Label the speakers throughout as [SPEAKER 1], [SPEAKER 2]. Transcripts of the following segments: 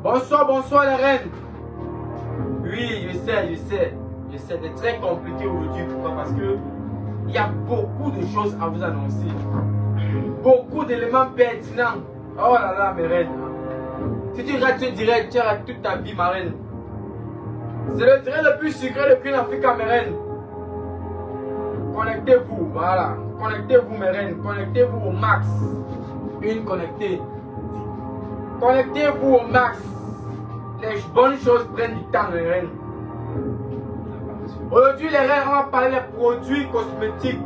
[SPEAKER 1] Bonsoir, bonsoir les reines. Oui, je sais, c'est très compliqué aujourd'hui. Pourquoi? Parce que il y a beaucoup de choses à vous annoncer. Beaucoup d'éléments pertinents. Oh là là, mes reines. Si tu rates ce direct, tu rates toute ta vie, ma reine. C'est le direct le plus sucré depuis l'Afrique, mes reines. Connectez-vous, voilà. Connectez-vous, mes reines. Connectez-vous au max. Une connectée. Connectez-vous au max. Les bonnes choses prennent du temps, les reines. Aujourd'hui, les reines, on va parler des produits cosmétiques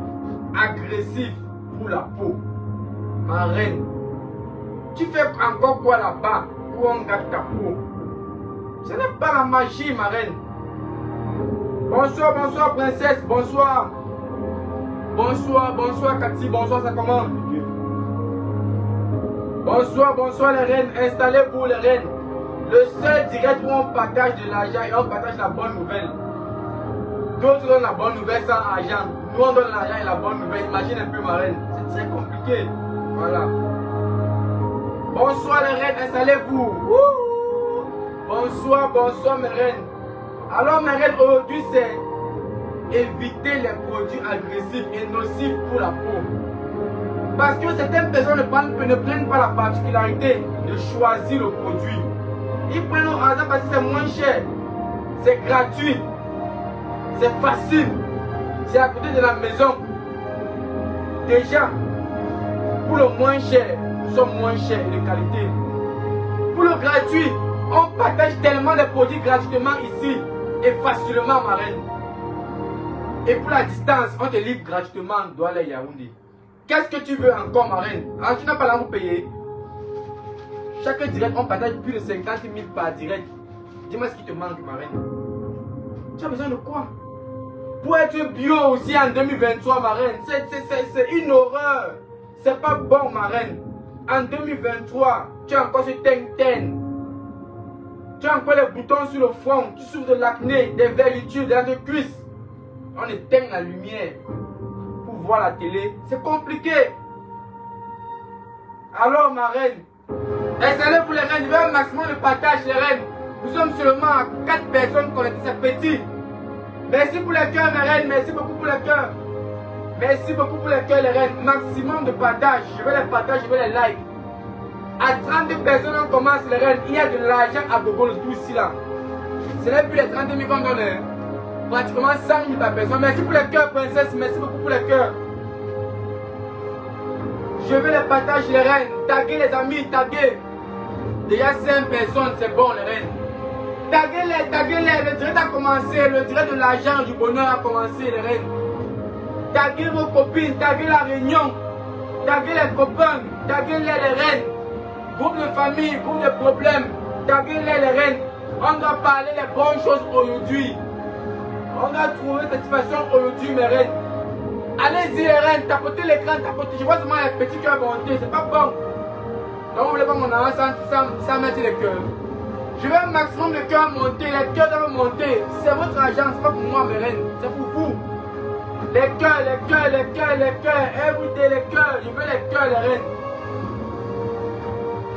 [SPEAKER 1] agressifs pour la peau. Ma reine, tu fais encore quoi là-bas où on gâte ta peau? Ce n'est pas la magie, ma reine. Bonsoir, bonsoir, princesse, bonsoir. Bonsoir, bonsoir, Cathy, bonsoir, ça comment? Bonsoir, bonsoir, les reines. Installez-vous, les reines. Le seul direct où on partage de l'argent et on partage la bonne nouvelle. D'autres donnent la bonne nouvelle sans argent. Nous, on donne l'argent et la bonne nouvelle. Imagine un peu, ma reine. C'est très compliqué. Voilà. Bonsoir, les reines. Installez-vous. Bonsoir, bonsoir, mes reines. Alors, mes reines, aujourd'hui, c'est éviter les produits agressifs et nocifs pour la peau. Parce que certaines personnes ne prennent pas la particularité de choisir le produit. Ils prennent au hasard parce que c'est moins cher, c'est gratuit, c'est facile, c'est à côté de la maison. Déjà, pour le moins cher, nous sommes moins chers et de qualité. Pour le gratuit, on partage tellement de produits gratuitement ici et facilement, ma reine. Et pour la distance, on te livre gratuitement Douala et Yaoundé. Qu'est-ce que tu veux encore, ma reine? Alors, tu n'as pas l'argent pour payer. Chaque direct, on partage plus de 50 000 par direct. Dis-moi ce qui te manque, ma reine. Tu as besoin de quoi? Pour être bio aussi en 2023, ma reine, c'est une horreur. C'est pas bon, ma reine. En 2023, tu as encore ce ten-ten. Tu as encore les boutons sur le front. Tu souffres de l'acné, des vergetures, des cuisses. On éteint la lumière pour voir la télé. C'est compliqué. Alors, ma reine, installez-vous les reines. Je veux un maximum de partage, les reines. Nous sommes seulement à 4 personnes connectées. C'est petit. Merci pour les cœurs, mes reines. Merci beaucoup pour les cœurs. Merci beaucoup pour les cœurs, les reines. Maximum de partage. Je veux les partages, je veux les likes. À 30 personnes, on commence, les reines. Il y a de l'argent à gogo le tout ici, là. Ce n'est plus les 30 000 qu'on donne. Pratiquement 100 000 par personne. Merci pour les cœurs, princesse. Merci beaucoup pour les cœurs. Je veux les partages, les reines. Taguez les amis, taguez. Déjà 5 personnes, c'est bon, les reines. Taguez-les, taguez-les. Le direct a commencé. Le direct de l'argent, du bonheur a commencé, les reines. Taguez vos copines, taguez la réunion. Taguez les copains, taguez-les, les reines. Groupe de famille, groupe de problèmes. Taguez-les, les reines. On doit parler des bonnes choses aujourd'hui. On doit trouver satisfaction aujourd'hui, mes reines. Allez-y, les reines, tapotez l'écran, tapotez. Je vois seulement les petits cœurs monter, c'est pas bon. Donc, vous voulez pas mon argent sans mettre les cœurs. Je veux un maximum de cœurs monter, les cœurs doivent monter. C'est votre argent, c'est pas pour moi, mes reines, c'est pour vous. Les cœurs, les cœurs, les cœurs, les cœurs, everyday, les cœurs. Je veux les cœurs, les reines.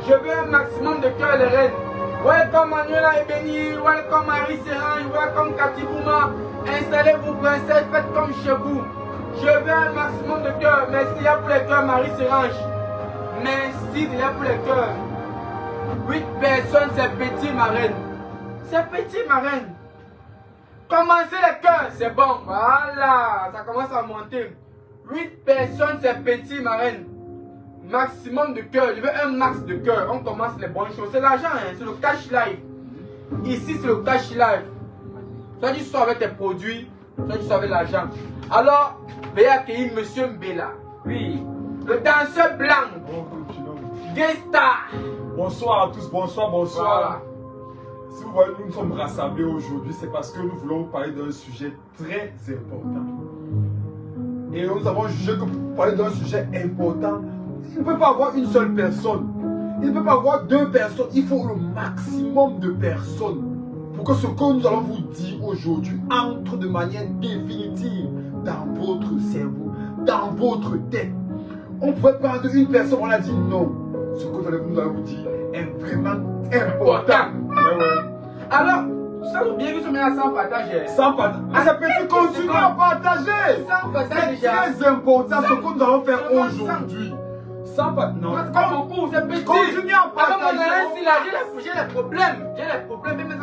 [SPEAKER 1] Je veux un maximum de cœurs, les reines. Welcome Manuela Ebeni, welcome Marie Serrange, welcome Cathy Bouma. Installez-vous, princesse, faites comme chez vous. Je veux un maximum de cœurs. Merci déjà pour les cœurs, Marie Serrange. Merci déjà pour les cœurs. 8 personnes, c'est petit, ma reine. C'est petit, ma reine. Commencez les cœurs, c'est bon. Voilà, ça commence à monter. 8 personnes, c'est petit, ma reine. Maximum de cœur. Je veux un max de cœur. On commence les bonnes choses. C'est l'argent, hein? C'est le cash life. Ici, c'est le cash life. Soit tu sors avec tes produits, soit tu sors avec l'argent. Alors, veuillez accueillir Monsieur Mbela. Oui. Le danseur blanc. Gay-Star.
[SPEAKER 2] Bonsoir à tous, bonsoir, bonsoir.
[SPEAKER 1] Voilà.
[SPEAKER 2] Si vous voyez, nous sommes rassemblés aujourd'hui, c'est parce que nous voulons vous parler d'un sujet très important. Et nous avons jugé que pour parler d'un sujet important, il ne peut pas avoir une seule personne. Il ne peut pas avoir 2 personnes. Il faut le maximum de personnes pour que ce que nous allons vous dire aujourd'hui entre de manière définitive dans votre cerveau, dans votre tête. On pouvait prendre une personne, on a dit non. ce que nous allons vous dire est vraiment important.
[SPEAKER 1] Alors, sans oublier que ce maintenant sans partager.
[SPEAKER 2] Sans partager. C'est petit, continuez à partager.
[SPEAKER 1] Sans partager
[SPEAKER 2] C'est très important ce que nous allons faire aujourd'hui. Sans partager. Non.
[SPEAKER 1] C'est petit.
[SPEAKER 2] Continuez à partager.
[SPEAKER 1] J'ai des problèmes.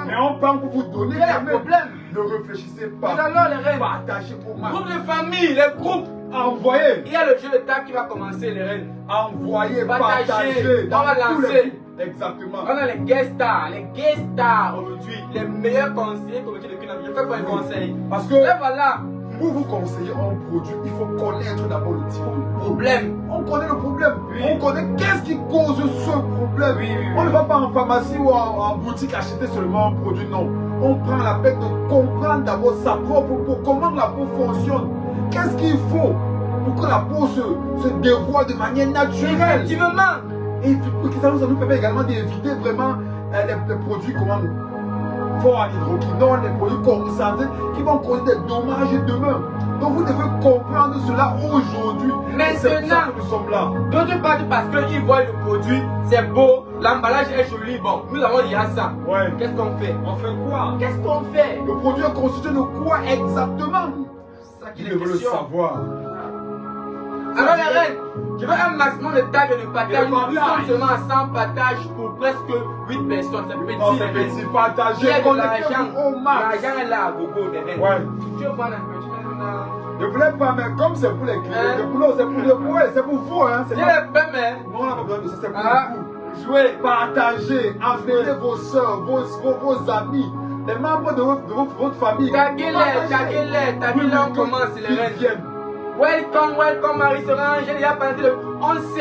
[SPEAKER 2] Mais on parle pour vous donner
[SPEAKER 1] des problèmes.
[SPEAKER 2] Ne réfléchissez pas.
[SPEAKER 1] Alors les reines.
[SPEAKER 2] Partagez au max.
[SPEAKER 1] Groupe de famille, les groupes.
[SPEAKER 2] Envoyez.
[SPEAKER 1] Il y a le jeu de table qui va commencer, les reines.
[SPEAKER 2] Envoyez,
[SPEAKER 1] Partagez.
[SPEAKER 2] partagez.
[SPEAKER 1] On va lancer.
[SPEAKER 2] Exactement.
[SPEAKER 1] On a les guest stars aujourd'hui, les meilleurs conseillers aujourd'hui depuis la vie. Je fais quoi les conseils?
[SPEAKER 2] Parce que
[SPEAKER 1] et voilà.
[SPEAKER 2] Pour vous conseiller un produit, il faut connaître d'abord le type de
[SPEAKER 1] problème.
[SPEAKER 2] On connaît le problème.
[SPEAKER 1] Oui.
[SPEAKER 2] On connaît qu'est-ce qui cause ce problème.
[SPEAKER 1] Oui.
[SPEAKER 2] On ne va pas en pharmacie ou en boutique acheter seulement un produit, non. On prend la peine de comprendre d'abord sa propre peau, comment la peau fonctionne. Qu'est-ce qu'il faut pour que la peau se dévoile de manière naturelle.
[SPEAKER 1] Effectivement.
[SPEAKER 2] Et pour que ça nous permet également d'éviter vraiment les produits forts en hydroquinone, les produits concentrés qui vont causer des dommages demain. Donc vous devez comprendre cela aujourd'hui. C'est pour ça que nous sommes là.
[SPEAKER 1] D'autre part, parce qu'ils voient le produit, c'est beau, l'emballage est joli. Bon, nous avons dit à ça.
[SPEAKER 2] Ouais.
[SPEAKER 1] Qu'est-ce qu'on fait?
[SPEAKER 2] On fait quoi?
[SPEAKER 1] Qu'est-ce qu'on fait?
[SPEAKER 2] Le produit est constitué de quoi exactement?
[SPEAKER 1] Ça qui
[SPEAKER 2] Vous
[SPEAKER 1] est
[SPEAKER 2] devez le savoir.
[SPEAKER 1] Alors les reines, je veux un maximum de tags de partage. Nous sommes seulement à 100 partages pour presque 8 personnes. C'est petit.
[SPEAKER 2] Non, c'est petit. Partagez.
[SPEAKER 1] Il y a de
[SPEAKER 2] Connectez-vous au max.
[SPEAKER 1] l'argent est là à gogo des reines.
[SPEAKER 2] Ouais.
[SPEAKER 1] Tu veux prendre un peu?
[SPEAKER 2] Je voulais pas, mais comme c'est pour les clients, c'est pour vous. Hein.
[SPEAKER 1] J'ai les pommes, hein.
[SPEAKER 2] Non, on n'a pas besoin de ça, c'est pour vous.
[SPEAKER 1] Jouez.
[SPEAKER 2] Partagez, amenez vos soeurs, vos amis, les membres de votre famille.
[SPEAKER 1] Taguez-les, on commence les reines. Welcome Marie-Sorange, j'ai déjà parlé de 11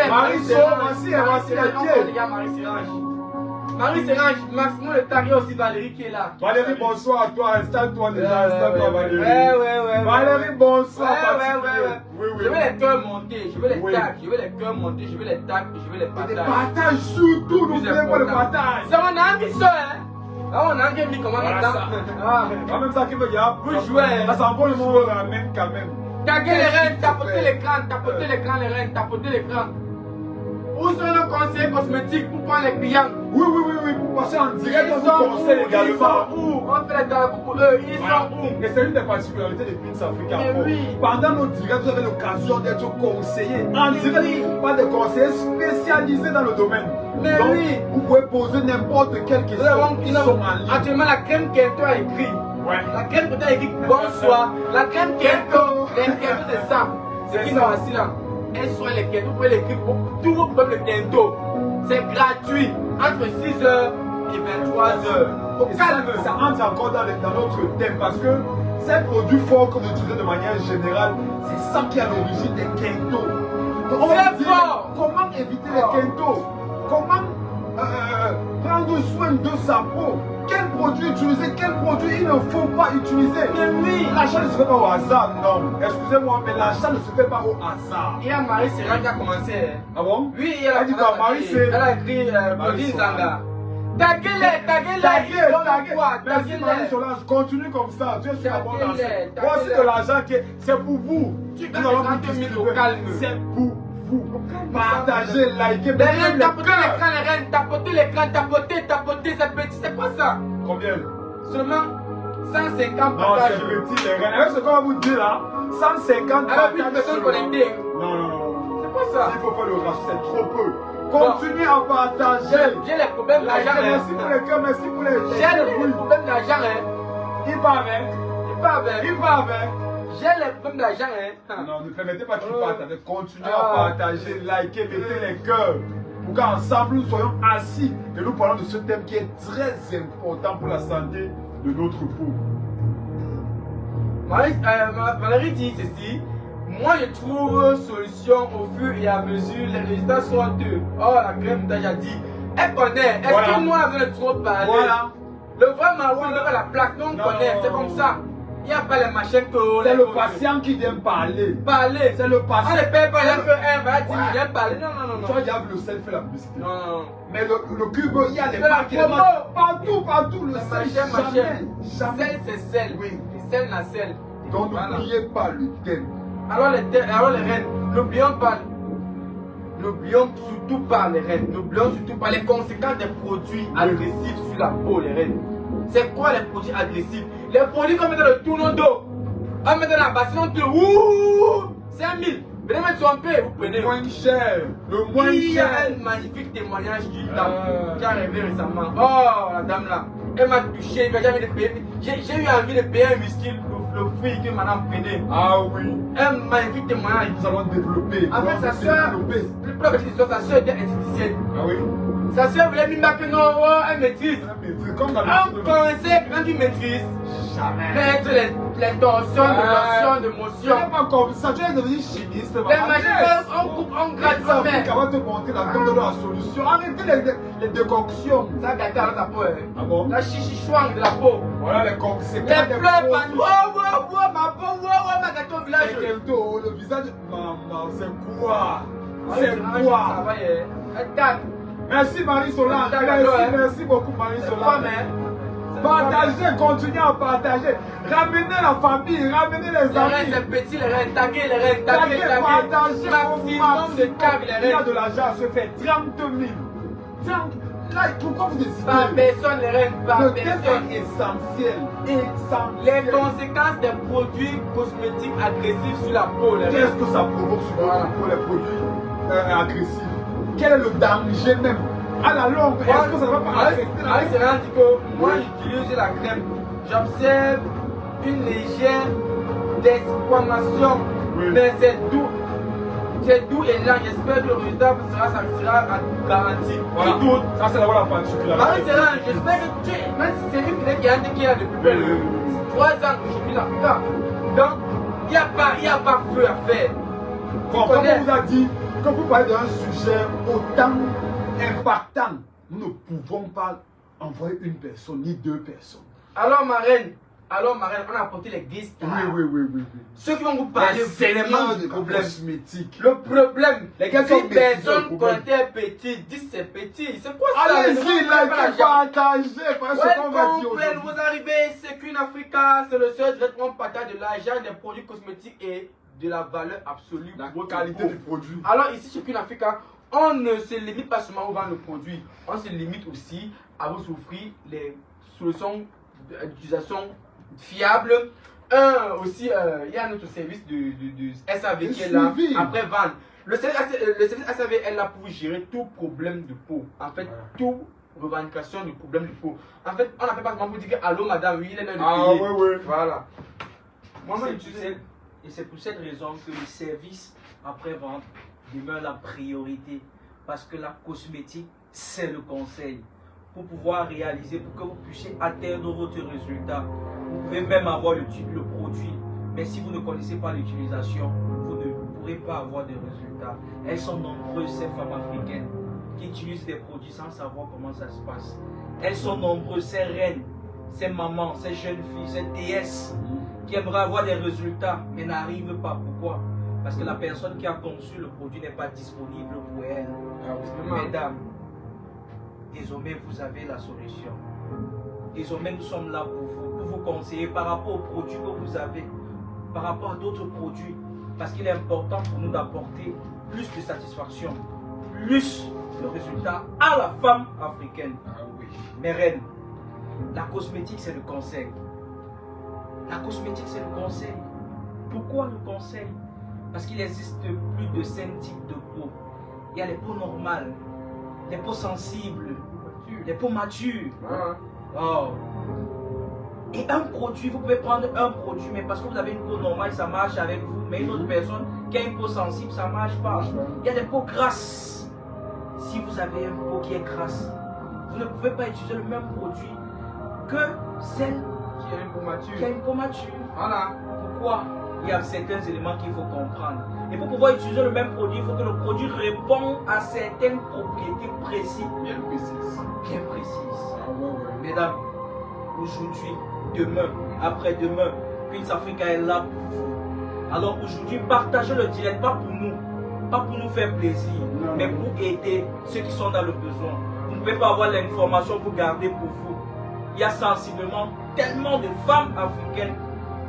[SPEAKER 1] Marie-Sorange, maximum de taguer aussi Valérie qui est là.
[SPEAKER 2] Valérie, bonsoir à toi, installe-toi déjà, installe-toi Valérie.
[SPEAKER 1] Ouais.
[SPEAKER 2] Valérie, bonsoir.
[SPEAKER 1] Oui. Je veux les cœurs monter, je veux les tags, je veux les cœurs monter, je veux les tags, je veux les
[SPEAKER 2] Et des
[SPEAKER 1] partages.
[SPEAKER 2] partages surtout, n'oubliez pas le partage.
[SPEAKER 1] C'est mon ami ça, hein. Ah, on a mis comment on
[SPEAKER 2] a même ça qui veut dire,
[SPEAKER 1] vous jouez.
[SPEAKER 2] Ça sent bon le mot ramène quand même.
[SPEAKER 1] Taguez les reines, tapotez l'écran les reines, tapotez l'écran. Où sont nos conseillers cosmétiques pour prendre les clients?
[SPEAKER 2] Oui, pour passer en direct dans nos conseils également.
[SPEAKER 1] Ils sont où? On fait les travaux pour eux, ils sont où?
[SPEAKER 2] Et c'est une des particularités de Prince Africa.
[SPEAKER 1] Oui.
[SPEAKER 2] Pendant nos directs, vous avez l'occasion d'être conseillé en direct par des conseillers spécialisés dans le domaine.
[SPEAKER 1] Mais
[SPEAKER 2] donc,
[SPEAKER 1] oui.
[SPEAKER 2] Vous pouvez poser n'importe quelle question. Ils sont en ligne.
[SPEAKER 1] Actuellement, la crème Kento a écrit.
[SPEAKER 2] Ouais.
[SPEAKER 1] La crème Kento a écrit bonsoir. La crème Kento, les Kento c'est ça. C'est qui sont assis là. Elles sont les Kento, vous pouvez l'écrire pour tous vos problèmes de Kento. C'est gratuit. Entre 6h et 23h. Au calme.
[SPEAKER 2] Ça entre encore dans notre thème parce que ces produits forts que vous utilisez de manière générale, c'est ça qui est à l'origine des Kento.
[SPEAKER 1] C'est fort.
[SPEAKER 2] Comment éviter les Kento? Comment prendre soin de sa peau? Quel produit utiliser? Quel produit il ne faut pas utiliser?
[SPEAKER 1] Mais oui.
[SPEAKER 2] L'achat ne se fait pas au hasard, non. Excusez-moi, mais l'achat ne se fait pas au hasard.
[SPEAKER 1] Il y a Marie-Sorange qui a commencé.
[SPEAKER 2] Ah bon?
[SPEAKER 1] Oui, elle a écrit Claudine Zanga. Taguez-les.
[SPEAKER 2] Merci Marie-Solange, continue comme ça. Dieu sait la bonne lancée. Voici de l'argent qui c'est pour vous.
[SPEAKER 1] Nous allons vous distribuer.
[SPEAKER 2] C'est pour vous. Partagez, likez,
[SPEAKER 1] tapotez l'écran, tapotez, c'est petit, c'est quoi ça?
[SPEAKER 2] Combien?
[SPEAKER 1] Seulement 150
[SPEAKER 2] non,
[SPEAKER 1] partages.
[SPEAKER 2] c'est petit, les reines. Avec ce qu'on va vous dire là, 150 partages.
[SPEAKER 1] Alors, une personne connectée.
[SPEAKER 2] Non.
[SPEAKER 1] C'est quoi ça?
[SPEAKER 2] Il faut faire le ratio, c'est trop peu. Continuez à partager.
[SPEAKER 1] J'ai les problèmes d'argent.
[SPEAKER 2] Merci pour les cœurs, merci pour les
[SPEAKER 1] j'ai les problèmes d'argent.
[SPEAKER 2] Il va avec.
[SPEAKER 1] J'ai les problèmes d'argent.
[SPEAKER 2] Non, ne permettez pas qu'ils partent. Continuez à partager, liker, mettez les cœurs. Pour qu'ensemble nous soyons assis et nous parlons de ce thème qui est très important pour la santé de notre peau.
[SPEAKER 1] Valérie dit ceci. Moi je trouve solution au fur et à mesure, les résultats sont deux. Oh, la crème déjà dit. Elle connaît. Est-ce que moi je veux trop parler?
[SPEAKER 2] Voilà.
[SPEAKER 1] Le vrai marron, il va la plaque, non, on connaît, c'est comme ça. Il n'y a pas les machines que.
[SPEAKER 2] C'est le patient qui vient parler.
[SPEAKER 1] C'est le patient. On ne paye pas qu'un va dire qu'il vient parler. Non.
[SPEAKER 2] Tu vois, diable, le sel fait la publicité.
[SPEAKER 1] Non.
[SPEAKER 2] Mais le cube, il y a les
[SPEAKER 1] marques.
[SPEAKER 2] Partout, le sel. Jamais.
[SPEAKER 1] Sel, c'est sel.
[SPEAKER 2] Oui.
[SPEAKER 1] Sel, la sel.
[SPEAKER 2] Donc n'oubliez pas le thème.
[SPEAKER 1] Alors les reines, n'oublions pas. n'oublions surtout pas les reines, n'oublions surtout pas les conséquences des produits agressifs sur la peau, les reines. C'est quoi les produits agressifs? Les produits qu'on met dans le tourneau d'eau, on met dans la bassine, on te ouh 5000. Venez mettre son paix, vous prenez.
[SPEAKER 2] Le moins cher. Le moins
[SPEAKER 1] Il y a
[SPEAKER 2] cher.
[SPEAKER 1] un magnifique témoignage d'une dame qui est arrivée récemment. Oh, la dame là, elle m'a touché, j'ai envie de payer. J'ai eu envie de payer un whisky, le fruit que madame prenait.
[SPEAKER 2] Ah oui.
[SPEAKER 1] Un magnifique témoignage.
[SPEAKER 2] Nous allons développer.
[SPEAKER 1] En fait, sa soeur, le plus petite histoire, sa soeur était esthéticienne.
[SPEAKER 2] Ah oui.
[SPEAKER 1] Sa soeur voulait lui mettre que non, oh, elle maîtrise.
[SPEAKER 2] C'est comme dans
[SPEAKER 1] On
[SPEAKER 2] le
[SPEAKER 1] pensait que quand tu maîtrises, mettre les torsions de motion.
[SPEAKER 2] C'est pas comme ça, tu es devenu chimiste.
[SPEAKER 1] Les machines, on coupe, on gratte, on met.
[SPEAKER 2] Ça va te montrer la donne la solution. Arrêtez les décoctions.
[SPEAKER 1] Ça gâte alors ta peau.
[SPEAKER 2] Ah bon?
[SPEAKER 1] La chichichouang de la peau.
[SPEAKER 2] Voilà les conséquences.
[SPEAKER 1] Les fleurs, wow, ma peau, wow, ma gâteau au village.
[SPEAKER 2] Le visage, maman, c'est quoi?
[SPEAKER 1] C'est
[SPEAKER 2] C'est quoi?
[SPEAKER 1] Ça va,
[SPEAKER 2] Merci Marie-Solange. Merci beaucoup Marie-Solange. Partagez, continuez à partager. Ramenez la famille, ramenez les amis.
[SPEAKER 1] Les petits, les reines, taguez les reines,
[SPEAKER 2] Partagez,
[SPEAKER 1] taguez. Maximum de câbles, les
[SPEAKER 2] Il y a
[SPEAKER 1] reines.
[SPEAKER 2] de l'argent à se faire 30 000. 30. Là, pourquoi vous décidez?
[SPEAKER 1] Par personne, les reines, par
[SPEAKER 2] Le thème
[SPEAKER 1] personne.
[SPEAKER 2] est essentiel.
[SPEAKER 1] Les conséquences des produits cosmétiques agressifs sur la peau, les reines.
[SPEAKER 2] Qu'est-ce que ça provoque sur
[SPEAKER 1] Voilà.
[SPEAKER 2] pour les produits agressifs? Quel est le danger même? À la longue, est-ce que ça ne va pas affecter la
[SPEAKER 1] c'est rendu que moi j'utilise la crème. J'observe une légère desquamation.
[SPEAKER 2] Oui.
[SPEAKER 1] Mais c'est doux. C'est doux et lent. J'espère que le résultat ça sera garanti.
[SPEAKER 2] Voilà.
[SPEAKER 1] Qui doute.
[SPEAKER 2] Ça, c'est la particularité.
[SPEAKER 1] Marie Serran, j'espère que tu es. Même si c'est lui qui est depuis belle. 3 ans que je suis là. Donc, il n'y a pas feu à faire.
[SPEAKER 2] Bon, comme on vous a dit, quand vous parlez d'un sujet autant impactant, nous ne pouvons pas envoyer une personne ni 2 personnes.
[SPEAKER 1] Alors ma reine, on a apporté les 10 stars.
[SPEAKER 2] Oui.
[SPEAKER 1] Ceux qui vont vous parler vraiment du problème.
[SPEAKER 2] Cosmétique.
[SPEAKER 1] Le problème,
[SPEAKER 2] Les gars
[SPEAKER 1] 10
[SPEAKER 2] sont
[SPEAKER 1] personnes qui ont été petits, 10 c'est petit. C'est quoi ça?
[SPEAKER 2] Allez-y, likez, partagez. Parce que on va dire
[SPEAKER 1] Welcome, vous arrivez, c'est Queen Africa, c'est le seul traitement partage de l'argent des produits cosmétiques et de la valeur absolue.
[SPEAKER 2] la
[SPEAKER 1] pour votre
[SPEAKER 2] qualité
[SPEAKER 1] peau.
[SPEAKER 2] du produit.
[SPEAKER 1] Alors ici chez Queen Africa, on ne se limite pas seulement au vendre le produit, on se limite aussi à vous offrir les solutions d'utilisation fiables. Aussi, il y a notre service de SAV qui est là,
[SPEAKER 2] suivi.
[SPEAKER 1] après vente. Le service SAV est là pour gérer tout problème de peau. En fait, toute revendication de problème de peau. En fait, on n'appelle pas seulement pour dire que allô madame, oui, il est l'heure de payer.
[SPEAKER 2] Oui.
[SPEAKER 1] Voilà. Moi,
[SPEAKER 3] Et c'est pour cette raison que le service après-vente demeure la priorité. Parce que la cosmétique, c'est le conseil. Pour pouvoir réaliser, pour que vous puissiez atteindre votre résultat. Vous pouvez même avoir le produit. Mais si vous ne connaissez pas l'utilisation, vous ne pourrez pas avoir de résultats. Elles sont nombreuses, ces femmes africaines, qui utilisent des produits sans savoir comment ça se passe. Elles sont nombreuses, ces reines, ces mamans, ces jeunes filles, ces déesses qui aimeraient avoir des résultats, mais n'arrivent pas. Pourquoi? Parce que la personne qui a conçu le produit n'est pas disponible pour elle. Mesdames, désormais vous avez la solution. Désormais nous sommes là pour vous conseiller par rapport aux produits que vous avez, par rapport à d'autres produits. Parce qu'il est important pour nous d'apporter plus de satisfaction, plus de résultats à la femme africaine. Mes reines, la cosmétique c'est le conseil. La cosmétique c'est le conseil. Pourquoi le conseil? Parce qu'il existe plus de 5 types de peau. Il y a les peaux normales, les peaux sensibles, les peaux matures. Oh. Et un produit, vous pouvez prendre un produit, mais parce que vous avez une peau normale, ça marche avec vous. Mais une autre personne qui a une peau sensible, ça ne marche pas. Il y a des peaux grasses. Si vous avez une peau qui est grasse, vous ne pouvez pas utiliser le même produit que celle
[SPEAKER 1] qui a une peau mature.
[SPEAKER 3] Qui a une peau mature.
[SPEAKER 1] Voilà.
[SPEAKER 3] Pourquoi? Il y a certains éléments qu'il faut comprendre. Et pour pouvoir utiliser le même produit, il faut que le produit réponde à certaines propriétés précises.
[SPEAKER 2] Bien précis.
[SPEAKER 3] Bien précises. Mesdames, aujourd'hui, demain, après-demain, Queen Africa est là pour vous. Alors aujourd'hui, partagez le direct, pas pour nous, pas pour nous faire plaisir, mais pour aider ceux qui sont dans le besoin. Vous ne pouvez pas avoir l'information pour garder pour vous. Il y a sensiblement tellement de femmes africaines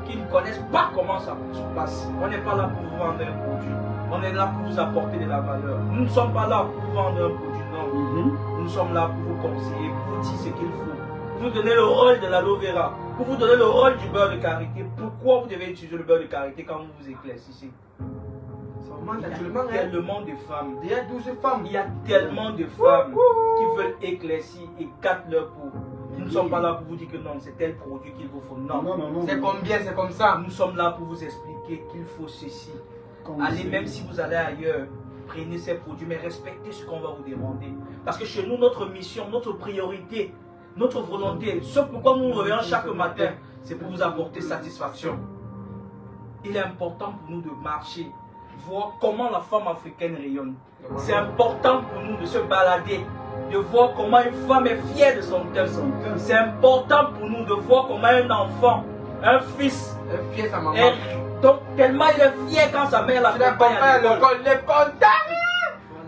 [SPEAKER 3] qui ne connaissent pas comment ça se passe. On n'est pas là pour vous vendre un produit. On est là pour vous apporter de la valeur. Nous ne sommes pas là pour vous vendre un produit, non. Nous sommes là pour vous conseiller, pour vous dire ce qu'il faut. Pour vous donner le rôle de l'aloe vera, pour vous donner le rôle du beurre de karité. Pourquoi vous devez utiliser le beurre de karité quand vous vous éclaircissez? Il y a tellement de femmes.
[SPEAKER 1] Il y a 12 femmes.
[SPEAKER 3] Il y a tellement de femmes qui veulent éclaircir et gâtent leur peau. Nous ne sommes pas là pour vous dire que non, c'est tel produit qu'il vous faut. Non,
[SPEAKER 1] C'est combien, c'est comme ça.
[SPEAKER 3] Nous sommes là pour vous expliquer qu'il faut ceci. Allez, même si vous allez ailleurs, prenez ces produits, mais respectez ce qu'on va vous demander. Parce que chez nous, notre mission, notre priorité, notre volonté, ce pourquoi nous nous réveillons chaque matin, c'est pour vous apporter satisfaction. Il est important pour nous de marcher, voir comment la femme africaine rayonne. C'est important pour nous de se balader, de voir comment une femme est fière de son teint. C'est important pour nous de voir comment un enfant, un fils,
[SPEAKER 1] est fier sa maman.
[SPEAKER 3] donc tellement il est fier quand sa mère l'accompagne à l'école.
[SPEAKER 1] Il est content.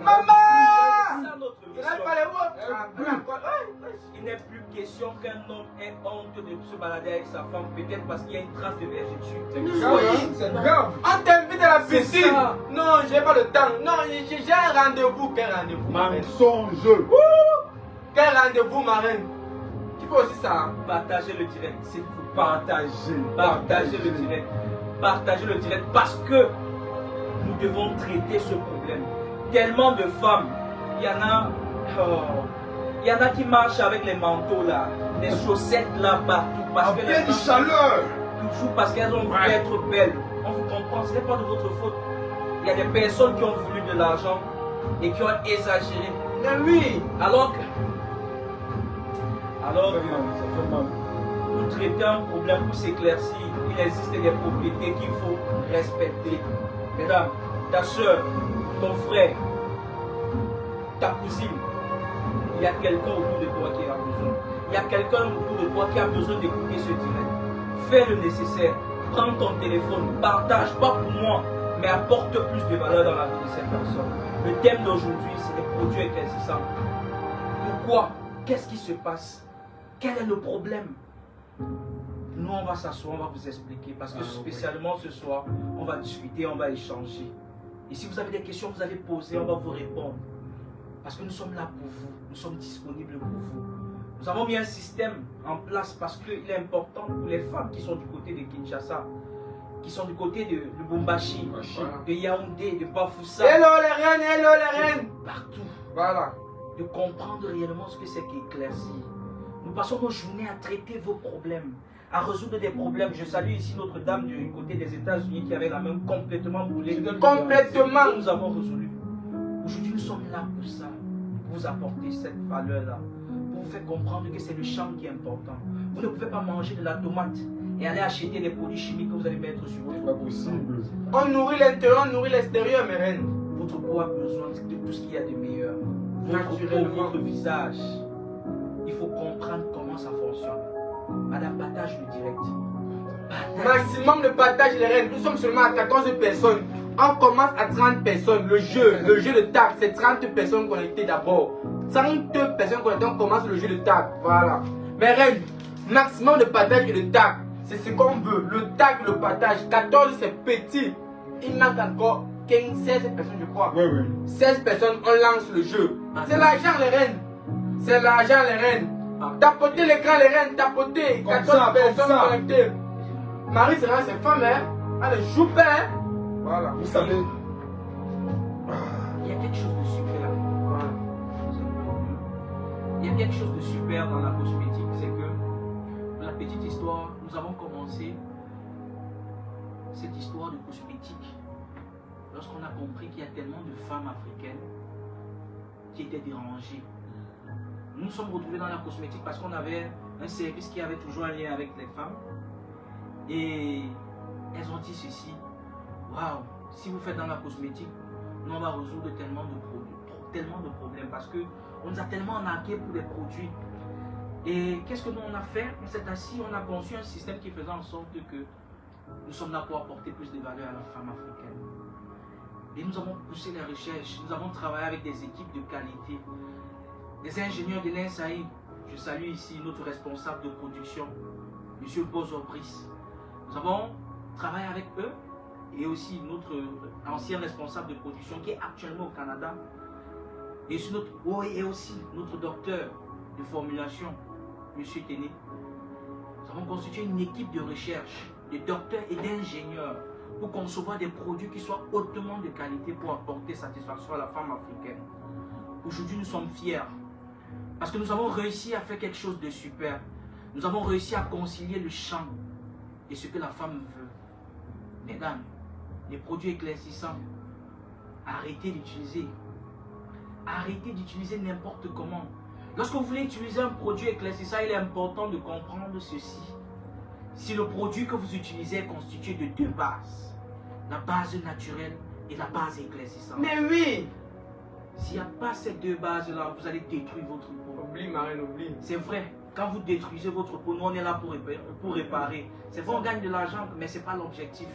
[SPEAKER 1] Maman!
[SPEAKER 3] C'est ça notre
[SPEAKER 1] Il
[SPEAKER 3] mission.
[SPEAKER 1] n'a pas les mots.
[SPEAKER 3] Il n'est plus question qu'un homme ait honte de se balader avec sa femme, peut-être parce qu'il y a une trace de vergeture.
[SPEAKER 2] C'est grave.
[SPEAKER 1] On t'invite à la
[SPEAKER 3] C'est
[SPEAKER 1] piscine.
[SPEAKER 3] ça.
[SPEAKER 1] Non, j'ai pas le temps. Non, j'ai un rendez-vous. Quel rendez-vous, ma reine?
[SPEAKER 2] Mensonge.
[SPEAKER 1] Quel rendez-vous, ma reine? Tu fais aussi ça.
[SPEAKER 3] Partagez le direct, s'il vous plaît.
[SPEAKER 2] Partagez.
[SPEAKER 3] Partagez le direct. Partagez le direct parce que nous devons traiter ce problème. Tellement de femmes, il y en a qui marchent avec les manteaux là, les chaussettes là partout. Parce
[SPEAKER 2] En
[SPEAKER 3] que les
[SPEAKER 2] pleine
[SPEAKER 3] femmes,
[SPEAKER 2] chaleur.
[SPEAKER 3] toujours parce qu'elles ont voulu être belles. On vous comprend, ce n'est pas de votre faute. Il y a des personnes qui ont voulu de l'argent et qui ont exagéré.
[SPEAKER 1] Mais oui.
[SPEAKER 3] Alors que
[SPEAKER 2] Ça fait mal.
[SPEAKER 3] pour traiter un problème, pour s'éclaircir, il existe des propriétés qu'il faut respecter. Mesdames, ta soeur, ton frère, ta cousine, il y a quelqu'un autour de toi qui a besoin. Il y a quelqu'un autour de toi qui a besoin d'écouter ce direct. Fais le nécessaire. Prends ton téléphone, partage, pas pour moi, mais apporte plus de valeur dans la vie de cette personne. Le thème d'aujourd'hui, c'est les produits éclaircissants. Pourquoi? Qu'est-ce qui se passe? Quel est le problème? Nous, on va s'asseoir, on va vous expliquer. Parce que spécialement ce soir, on va discuter, on va échanger. Et si vous avez des questions, vous allez poser, on va vous répondre. Parce que nous sommes là pour vous. Nous sommes disponibles pour vous. Nous avons mis un système en place parce qu'il est important pour les femmes qui sont du côté de Kinshasa, qui sont du côté de Lubumbashi, de Yaoundé, de Bafoussa.
[SPEAKER 1] Hello les reines, hello les reines.
[SPEAKER 3] Partout.
[SPEAKER 1] Voilà.
[SPEAKER 3] De comprendre réellement ce que c'est qu'éclaircir. Nous passons nos journées à traiter vos problèmes, à résoudre des problèmes. Je salue ici notre dame du côté des États-Unis qui avait la main complètement brûlée.
[SPEAKER 1] Complètement.
[SPEAKER 3] Nous avons résolu. Aujourd'hui, nous sommes là pour ça, pour vous apporter cette valeur-là, pour vous faire comprendre que c'est le champ qui est important. Vous ne pouvez pas manger de la tomate et aller acheter des produits chimiques que vous allez mettre sur votre
[SPEAKER 2] C'est pas possible.
[SPEAKER 1] On nourrit l'intérieur, on nourrit l'extérieur, mes reines.
[SPEAKER 3] Votre peau a besoin de tout ce qu'il y a de meilleur. Votre peau,
[SPEAKER 1] Naturellement.
[SPEAKER 3] votre visage. Il faut comprendre comment ça fonctionne. Madame, partage le direct. Partage.
[SPEAKER 1] Maximum de partage, les reines. Nous sommes seulement à 14 personnes. On commence à 30 personnes. Le jeu de table, c'est 30 personnes connectées d'abord. 30 personnes connectées, on commence le jeu de table. Voilà. Mes reines, maximum de partage et de tag. C'est ce qu'on veut. Le tag, le partage. 14, c'est petit. Il manque encore 15, 16 personnes, je crois.
[SPEAKER 2] Oui, oui.
[SPEAKER 1] 16 personnes, on lance le jeu. C'est l'argent, les reines. C'est l'argent, les reines. Tapotez l'écran, les reines. Tapotez.
[SPEAKER 2] Comme
[SPEAKER 1] 14
[SPEAKER 2] ça, comme
[SPEAKER 1] personnes
[SPEAKER 2] ça.
[SPEAKER 1] connectées. Marie, c'est vrai, c'est femme, hein. Elle est choupe, hein. Voilà.
[SPEAKER 2] Vous savez,
[SPEAKER 3] Il y a quelque chose de super.
[SPEAKER 1] Voilà.
[SPEAKER 3] Il y a quelque chose de super dans la cosmétique, c'est que, pour la petite histoire, nous avons commencé cette histoire de cosmétique lorsqu'on a compris qu'il y a tellement de femmes africaines qui étaient dérangées. Nous nous sommes retrouvés dans la cosmétique parce qu'on avait un service qui avait toujours un lien avec les femmes. Et elles ont dit ceci: waouh, si vous faites dans la cosmétique, nous on va résoudre tellement de problèmes parce que on nous a tellement arnaqués pour des produits. Et qu'est-ce que nous on a fait? On s'est assis, on a conçu un système qui faisait en sorte que nous sommes là pour apporter plus de valeur à la femme africaine. Et nous avons poussé les recherches, nous avons travaillé avec des équipes de qualité, des ingénieurs de l'INSAI. Je salue ici notre responsable de production, M. Bozo Brice. Nous avons travaillé avec eux et aussi notre ancien responsable de production qui est actuellement au Canada, et aussi notre docteur de formulation, M. Téné. Nous avons constitué une équipe de recherche, de docteurs et d'ingénieurs pour concevoir des produits qui soient hautement de qualité pour apporter satisfaction à la femme africaine. Aujourd'hui, nous sommes fiers parce que nous avons réussi à faire quelque chose de super. Nous avons réussi à concilier le champ et ce que la femme veut. Mesdames, les produits éclaircissants, arrêtez d'utiliser. Arrêtez d'utiliser n'importe comment. Lorsque vous voulez utiliser un produit éclaircissant, il est important de comprendre ceci. Si le produit que vous utilisez est constitué de deux bases, la base naturelle et la base éclaircissante.
[SPEAKER 1] Mais oui!
[SPEAKER 3] S'il n'y a pas ces deux bases-là, vous allez détruire votre peau.
[SPEAKER 1] Oublie, Marine, oublie.
[SPEAKER 3] C'est vrai, quand vous détruisez votre peau, nous on est là pour réparer. C'est vrai, on gagne de l'argent, mais ce n'est pas l'objectif.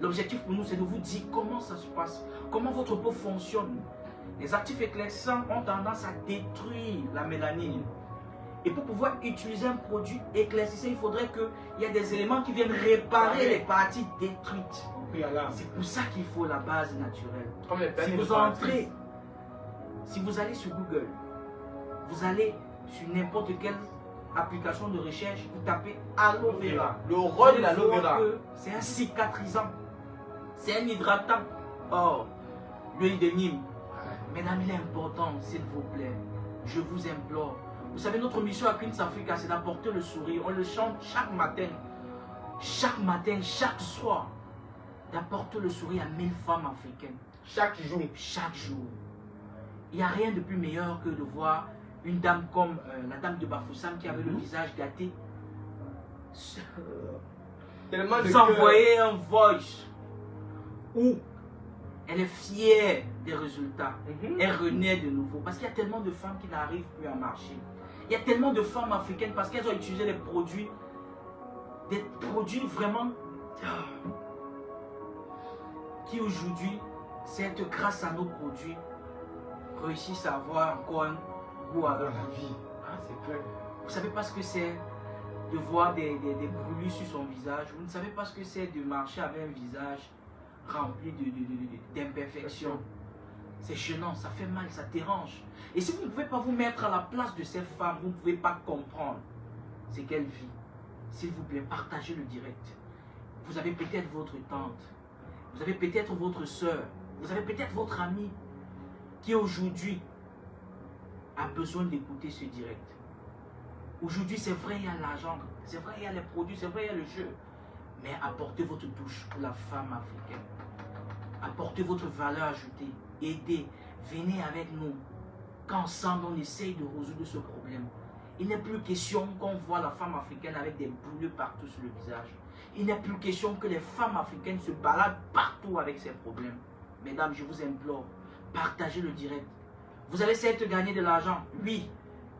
[SPEAKER 3] L'objectif pour nous, c'est de vous dire comment ça se passe, comment votre peau fonctionne. Les actifs éclaircissants ont tendance à détruire la mélanine. Et pour pouvoir utiliser un produit éclaircissant, il faudrait qu'il y ait des éléments qui viennent réparer les parties détruites. C'est pour ça qu'il faut la base naturelle. Si vous entrez, si vous allez sur Google, vous allez sur n'importe quelle application de recherche, vous tapez aloe vera.
[SPEAKER 1] Le rôle de l'aloe vera.
[SPEAKER 3] C'est un cicatrisant, c'est un hydratant. Or, l'huile de Nîmes, mesdames, il est important, s'il vous plaît, je vous implore. Vous savez, notre mission à Queens Africa, c'est d'apporter le sourire. On le chante chaque matin, chaque soir, d'apporter le sourire à 1000 femmes africaines.
[SPEAKER 1] Chaque jour.
[SPEAKER 3] Chaque jour. Il n'y a rien de plus meilleur que de voir une dame comme la dame de Bafoussam qui avait le visage gâté.
[SPEAKER 1] Tellement de
[SPEAKER 3] vous envoyez un voice où elle est fière des résultats. Elle renaît de nouveau. Parce qu'il y a tellement de femmes qui n'arrivent plus à marcher. Il y a tellement de femmes africaines parce qu'elles ont utilisé des produits vraiment qui aujourd'hui, c'est grâce à nos produits, réussissent à avoir encore un goût à la vie.
[SPEAKER 1] Ah, c'est clair.
[SPEAKER 3] Vous ne savez pas ce que c'est de voir des brûlures sur son visage. Vous ne savez pas ce que c'est de marcher avec un visage rempli d'imperfections. C'est gênant, ça fait mal, ça dérange. Et si vous ne pouvez pas vous mettre à la place de ces femmes, vous ne pouvez pas comprendre ce qu'elles vivent. S'il vous plaît, partagez le direct. Vous avez peut-être votre tante, vous avez peut-être votre soeur, vous avez peut-être votre ami qui aujourd'hui a besoin d'écouter ce direct. Aujourd'hui, c'est vrai, il y a l'argent, c'est vrai, il y a les produits, c'est vrai, il y a le jeu. Mais apportez votre touche pour la femme africaine. Apportez votre valeur ajoutée. Aidez. Venez avec nous. Qu'ensemble, on essaye de résoudre ce problème. Il n'est plus question qu'on voit la femme africaine avec des brûlures partout sur le visage. Il n'est plus question que les femmes africaines se baladent partout avec ces problèmes. Mesdames, je vous implore, partagez le direct. Vous allez certes gagner de l'argent, oui,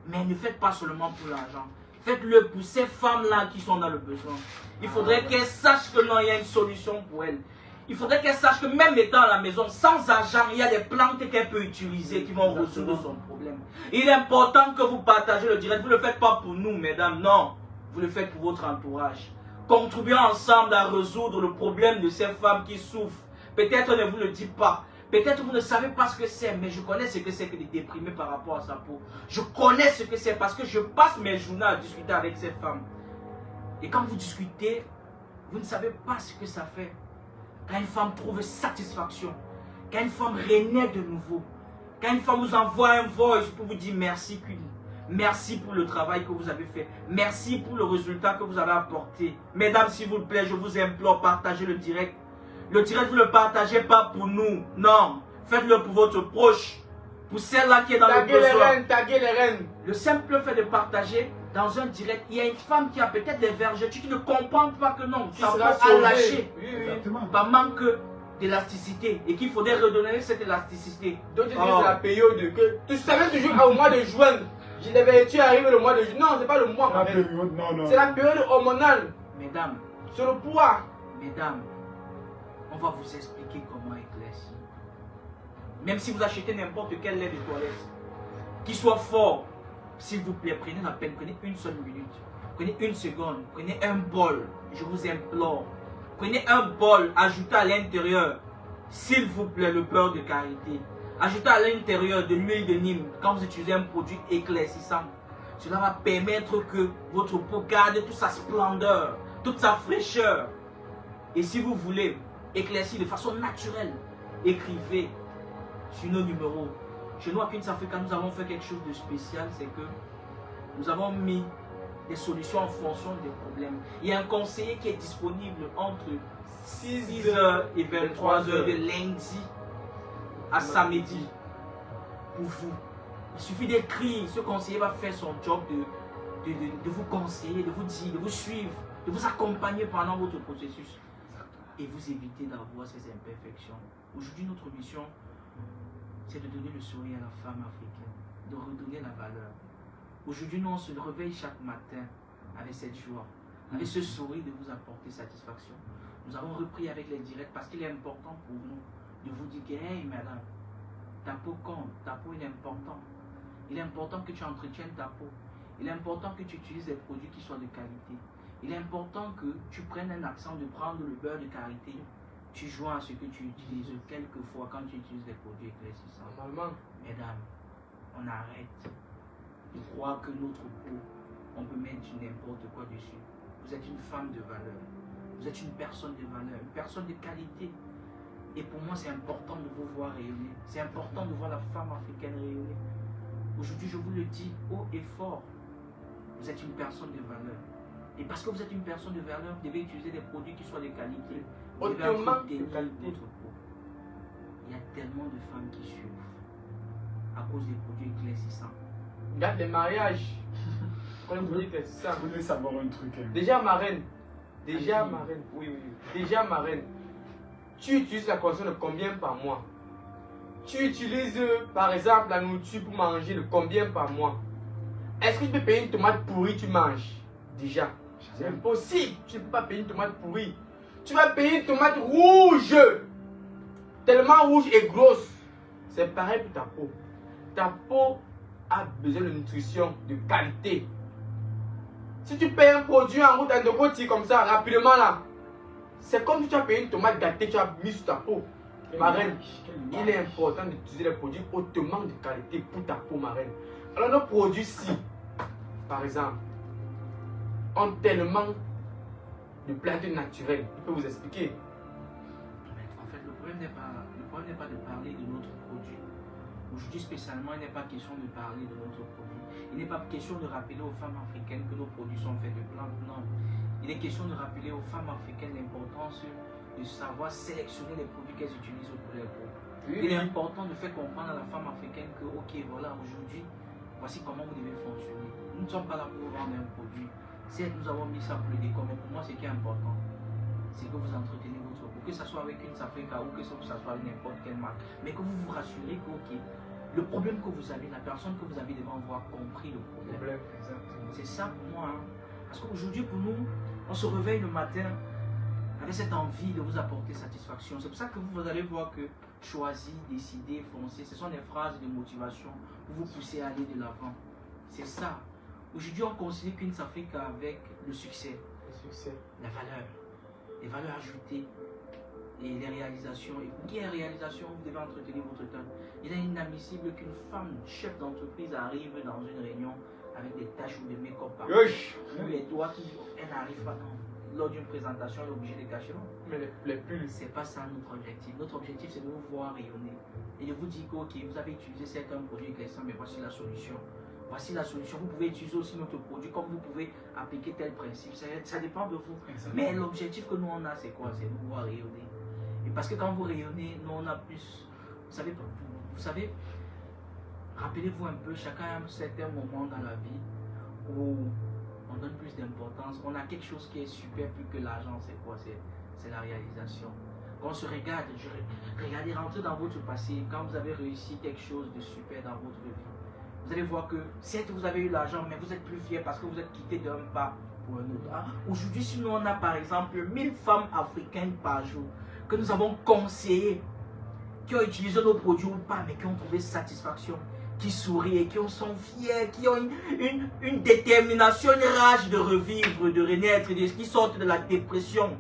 [SPEAKER 3] mais ne faites pas seulement pour l'argent. Faites-le pour ces femmes-là qui sont dans le besoin. Il faudrait qu'elles sachent que non, il y a une solution pour elles. Il faudrait qu'elle sache que même étant à la maison, sans argent, il y a des plantes qu'elle peut utiliser qui vont résoudre son problème. Il est important que vous partagez le direct. Vous ne le faites pas pour nous, mesdames, non. Vous le faites pour votre entourage. Contribuons ensemble à résoudre le problème de ces femmes qui souffrent. Peut-être on ne vous le dit pas. Peut-être vous ne savez pas ce que c'est, mais je connais ce que c'est que de déprimer par rapport à sa peau. Je connais ce que c'est parce que je passe mes journées à discuter avec ces femmes. Et quand vous discutez, vous ne savez pas ce que ça fait. Quand une femme trouve satisfaction, quand une femme renaît de nouveau, quand une femme vous envoie un voice pour vous dire merci Queen, merci pour le travail que vous avez fait, merci pour le résultat que vous avez apporté. Mesdames, s'il vous plaît, je vous implore, partagez le direct. Le direct, vous ne le partagez pas pour nous, non. Faites-le pour votre proche, pour celle-là qui est dans le besoin.
[SPEAKER 1] Taguez les reines.
[SPEAKER 3] Le simple fait de partager dans un direct, il y a une femme qui a peut-être des vergetures qui ne comprend pas que non, ça va lâcher par manque d'élasticité et qu'il faudrait redonner cette élasticité.
[SPEAKER 1] Donc c'est la période que tu savais toujours au mois de juin. Je devais tu arrives le mois de juin. Non, c'est pas le mois. C'est la période hormonale.
[SPEAKER 3] Mesdames,
[SPEAKER 1] c'est le poids.
[SPEAKER 3] Mesdames, on va vous expliquer comment éclaircir. Même si vous achetez n'importe quel lait de toilette, qu'il soit fort, s'il vous plaît, prenez la peine, prenez une seule minute, prenez une seconde, prenez un bol, je vous implore. Prenez un bol, ajoutez à l'intérieur, s'il vous plaît, le beurre de karité. Ajoutez à l'intérieur de l'huile de Nîmes quand vous utilisez un produit éclaircissant. Cela va permettre que votre peau garde toute sa splendeur, toute sa fraîcheur. Et si vous voulez éclaircir de façon naturelle, écrivez sur nos numéros. Chez nous à Queens Africa, nous avons fait quelque chose de spécial, c'est que nous avons mis des solutions en fonction des problèmes. Il y a un conseiller qui est disponible entre 6h et 23h de lundi à samedi pour vous. Il suffit d'écrire, ce conseiller va faire son job de vous conseiller, de vous dire, de vous suivre, de vous accompagner pendant votre processus et vous éviter d'avoir ces imperfections. Aujourd'hui, notre mission, c'est de donner le sourire à la femme africaine, de redonner la valeur. Aujourd'hui, nous, on se réveille chaque matin avec cette joie, avec ce sourire de vous apporter satisfaction. Nous avons repris avec les directs parce qu'il est important pour nous de vous dire que, hey madame, ta peau compte, ta peau est importante. Il est important que tu entretiennes ta peau. Il est important que tu utilises des produits qui soient de qualité. Il est important que tu prennes un accent de prendre le beurre de karité. Tu joins à ce que tu utilises quelquefois quand tu utilises des produits éclaircissants.
[SPEAKER 1] Normalement,
[SPEAKER 3] Mesdames, on arrête de croire que notre peau, on peut mettre du n'importe quoi dessus. Vous êtes une femme de valeur. Vous êtes une personne de valeur, une personne de qualité. Et pour moi, c'est important de vous voir rayonner. C'est important de voir la femme africaine rayonner. Aujourd'hui, je vous le dis haut et fort. Vous êtes une personne de valeur. Et parce que vous êtes une personne de valeur, vous devez utiliser des produits qui soient de qualité. Vous devez entretenir votre peau. Il y a tellement de femmes qui souffrent à cause des produits éclaircissants.
[SPEAKER 1] regarde les mariages. Quand vous dites c'est ça.
[SPEAKER 2] Je voulais savoir un truc. Hein.
[SPEAKER 1] Déjà ma reine. Déjà
[SPEAKER 3] Allez-y.
[SPEAKER 1] ma reine. Oui. Déjà ma reine. Tu utilises la consommation de combien par mois? Tu utilises par exemple la nourriture pour manger de combien par mois? Est-ce que tu peux payer une tomate pourrie tu manges? Déjà. C'est impossible. Tu ne peux pas payer une tomate pourrie. Tu vas payer une tomate rouge. Tellement rouge et grosse. C'est pareil pour ta peau. Ta peau a besoin de nutrition, de qualité. Si tu payes un produit en route de côté comme ça, rapidement là, c'est comme si tu as payé une tomate gâtée, tu as mis sur ta peau. Ma reine, il est important d'utiliser les produits hautement de qualité pour ta peau, ma reine. Alors nos produits-ci, par exemple, ont tellement de plantes naturelles. Je peux vous expliquer.
[SPEAKER 3] En fait, le problème n'est pas de parler de notre produit. Aujourd'hui, spécialement, il n'est pas question de parler de notre produit. Il n'est pas question de rappeler aux femmes africaines que nos produits sont faits de plantes. Non. Il est question de rappeler aux femmes africaines l'importance de savoir sélectionner les produits qu'elles utilisent pour leur peau. Il est important de faire comprendre à la femme africaine que, ok, voilà, aujourd'hui, voici comment vous devez fonctionner. Nous ne sommes pas là pour vendre un produit. Certes, nous avons mis ça pour le décor, mais pour moi, ce qui est important, c'est que vous entretenez votre peau, que ce soit avec une Africa ou que ce soit avec n'importe quelle marque, mais que vous vous rassurez que, ok, le problème que vous avez, la personne que vous avez devant vous a compris le problème. C'est ça pour moi. Hein. Parce qu'aujourd'hui, pour nous, on se réveille le matin avec cette envie de vous apporter satisfaction. C'est pour ça que vous allez voir que choisir, décider, foncer, ce sont des phrases de motivation pour vous pousser à aller de l'avant. C'est ça. Aujourd'hui, on considère Queens Africa avec le succès, la valeur, les valeurs ajoutées et les réalisations. Et pour qu'il y ait une réalisation, vous devez entretenir votre temps. Il est inadmissible qu'une femme chef d'entreprise arrive dans une réunion avec des taches ou des make-up par ou les doigts qui elle n'arrive pas lors d'une présentation, elle est obligée de cacher.
[SPEAKER 1] Mais les pulls,
[SPEAKER 3] C'est pas ça notre objectif. Notre objectif, c'est de vous voir rayonner et de vous dire que, ok, vous avez utilisé certains produits éclaircissants, mais voici la solution. Voici la solution. Vous pouvez utiliser aussi notre produit comme vous pouvez appliquer tel principe. Ça dépend de vous. Mais l'objectif que nous on a, c'est quoi? C'est de vous voir rayonner. Et parce que quand vous rayonnez, nous on a plus. Vous savez, rappelez-vous un peu, chacun a un certain moment dans la vie où on donne plus d'importance. On a quelque chose qui est super plus que l'argent. C'est quoi? C'est la réalisation. Quand on se regarde, regardez, rentrez dans votre passé. Quand vous avez réussi quelque chose de super dans votre vie, vous allez voir que certes vous avez eu l'argent, mais vous êtes plus fier parce que vous êtes quitté d'un pas pour un autre. Hein? Aujourd'hui, si nous on a par exemple 1000 femmes africaines par jour que nous avons conseillées, qui ont utilisé nos produits ou pas, mais qui ont trouvé satisfaction, qui sourient, qui sont fiers, qui ont une détermination, une rage de revivre, de renaître, qui sortent de la dépression.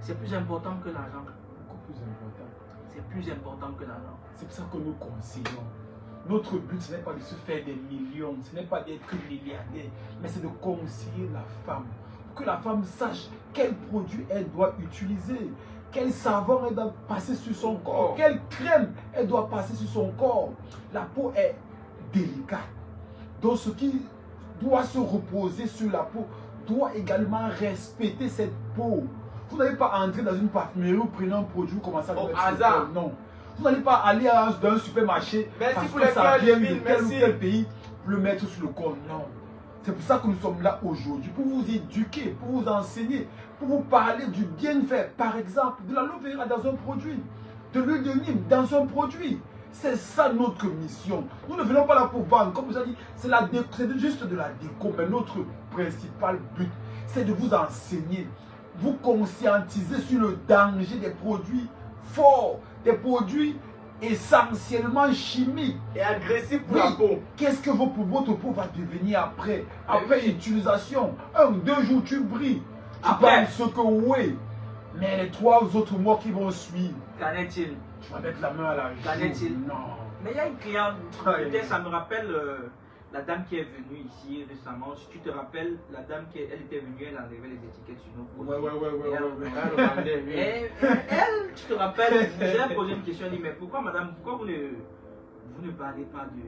[SPEAKER 3] C'est plus important que l'argent.
[SPEAKER 2] Beaucoup plus important.
[SPEAKER 3] C'est plus important que l'argent.
[SPEAKER 2] C'est pour ça que nous conseillons. Notre but, ce n'est pas de se faire des millions, ce n'est pas d'être milliardaire, mais c'est de conseiller la femme. Pour que la femme sache quel produit elle doit utiliser, quel savon elle doit passer sur son corps, quelle crème elle doit passer sur son corps. La peau est délicate. Donc ce qui doit se reposer sur la peau doit également respecter cette peau. Vous n'allez pas entrer dans une parfumerie ou prendre un produit, vous commencez à le mettre sur le corps. Non. Vous n'allez pas aller dans un supermarché parce que ça vient de tel ou tel pays pour le mettre sur le corps. Non. C'est pour ça que nous sommes là aujourd'hui, pour vous éduquer, pour vous enseigner, pour vous parler du bienfait. Par exemple, de l'aloe vera dans un produit, de l'huile de Nîmes dans un produit. C'est ça notre mission. Nous ne venons pas là pour vendre. Comme vous avez dit, c'est juste de la déco. Mais notre principal but, c'est de vous enseigner, vous conscientiser sur le danger des produits forts, des produits essentiellement chimiques
[SPEAKER 1] et agressifs pour la peau.
[SPEAKER 2] Qu'est-ce que votre peau va devenir après utilisation? 1 ou 2 jours, tu brilles. Tu
[SPEAKER 3] Après
[SPEAKER 2] ce que oui. Mais les 3 autres mois qui vont suivre,
[SPEAKER 3] qu'en est-il?
[SPEAKER 2] tu vas mettre la main à la joue.
[SPEAKER 3] Qu'en est-il?
[SPEAKER 2] Non.
[SPEAKER 3] Mais il y a une cliente, peut-être ça me rappelle la dame qui est venue ici récemment. Si tu te rappelles, la dame qui elle était venue, elle enlevait les étiquettes sur nos produits.
[SPEAKER 2] Ouais.
[SPEAKER 3] Elle, tu te rappelles, j'ai posé une question, elle dit, mais pourquoi madame, pourquoi vous ne parlez pas de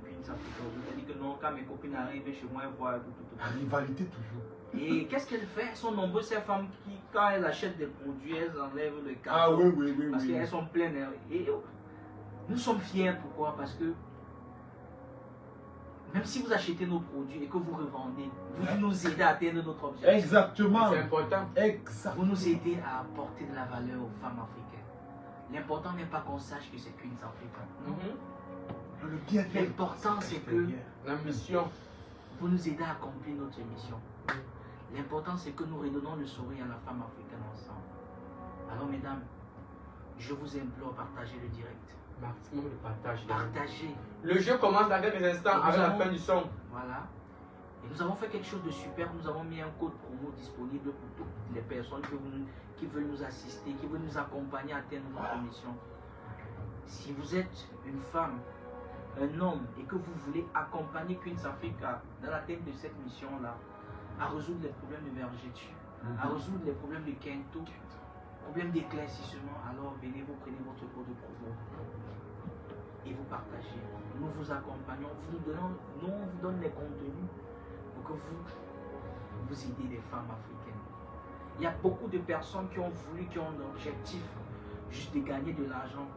[SPEAKER 3] Queen's Africa? Vous avez dit que non, quand mes copines arrivent chez moi, elles voient tout.
[SPEAKER 2] La rivalité toujours.
[SPEAKER 3] Et qu'est-ce qu'elle fait? Elles sont nombreuses ces femmes qui, quand elles achètent des produits, elles enlèvent le carton.
[SPEAKER 2] Ah oui.
[SPEAKER 3] Parce qu'elles sont pleines. Et nous sommes fiers, pourquoi? Parce que même si vous achetez nos produits et que vous revendez, vous nous aidez à atteindre notre objectif.
[SPEAKER 2] Exactement.
[SPEAKER 1] C'est important.
[SPEAKER 3] Vous nous aidez à apporter de la valeur aux femmes africaines. L'important n'est pas qu'on sache que c'est Queen's Africa.
[SPEAKER 2] Le bienfait.
[SPEAKER 3] L'important c'est que
[SPEAKER 1] La mission.
[SPEAKER 3] vous nous aidez à accomplir notre mission. L'important c'est que nous redonnons le sourire à la femme africaine ensemble. Alors mesdames, je vous implore, partagez le direct.
[SPEAKER 1] Maximum de partage.
[SPEAKER 3] Partagez.
[SPEAKER 1] Le jeu commence dans quelques instants avec la fin du son.
[SPEAKER 3] Voilà. Et nous avons fait quelque chose de super. Nous avons mis un code promo disponible pour toutes les personnes qui veulent nous assister, qui veulent nous accompagner à atteindre notre mission. Si vous êtes une femme, un homme, et que vous voulez accompagner Queen's Africa dans l'atteinte de cette mission-là, à résoudre les problèmes de vergeture, à résoudre les problèmes de quinto, problèmes d'éclaircissement, alors venez, vous prenez votre code promo et vous partagez. Nous vous accompagnons, nous on vous donne les contenus pour que vous aidez les femmes africaines. Il y a beaucoup de personnes qui ont l'objectif juste de gagner de l'argent.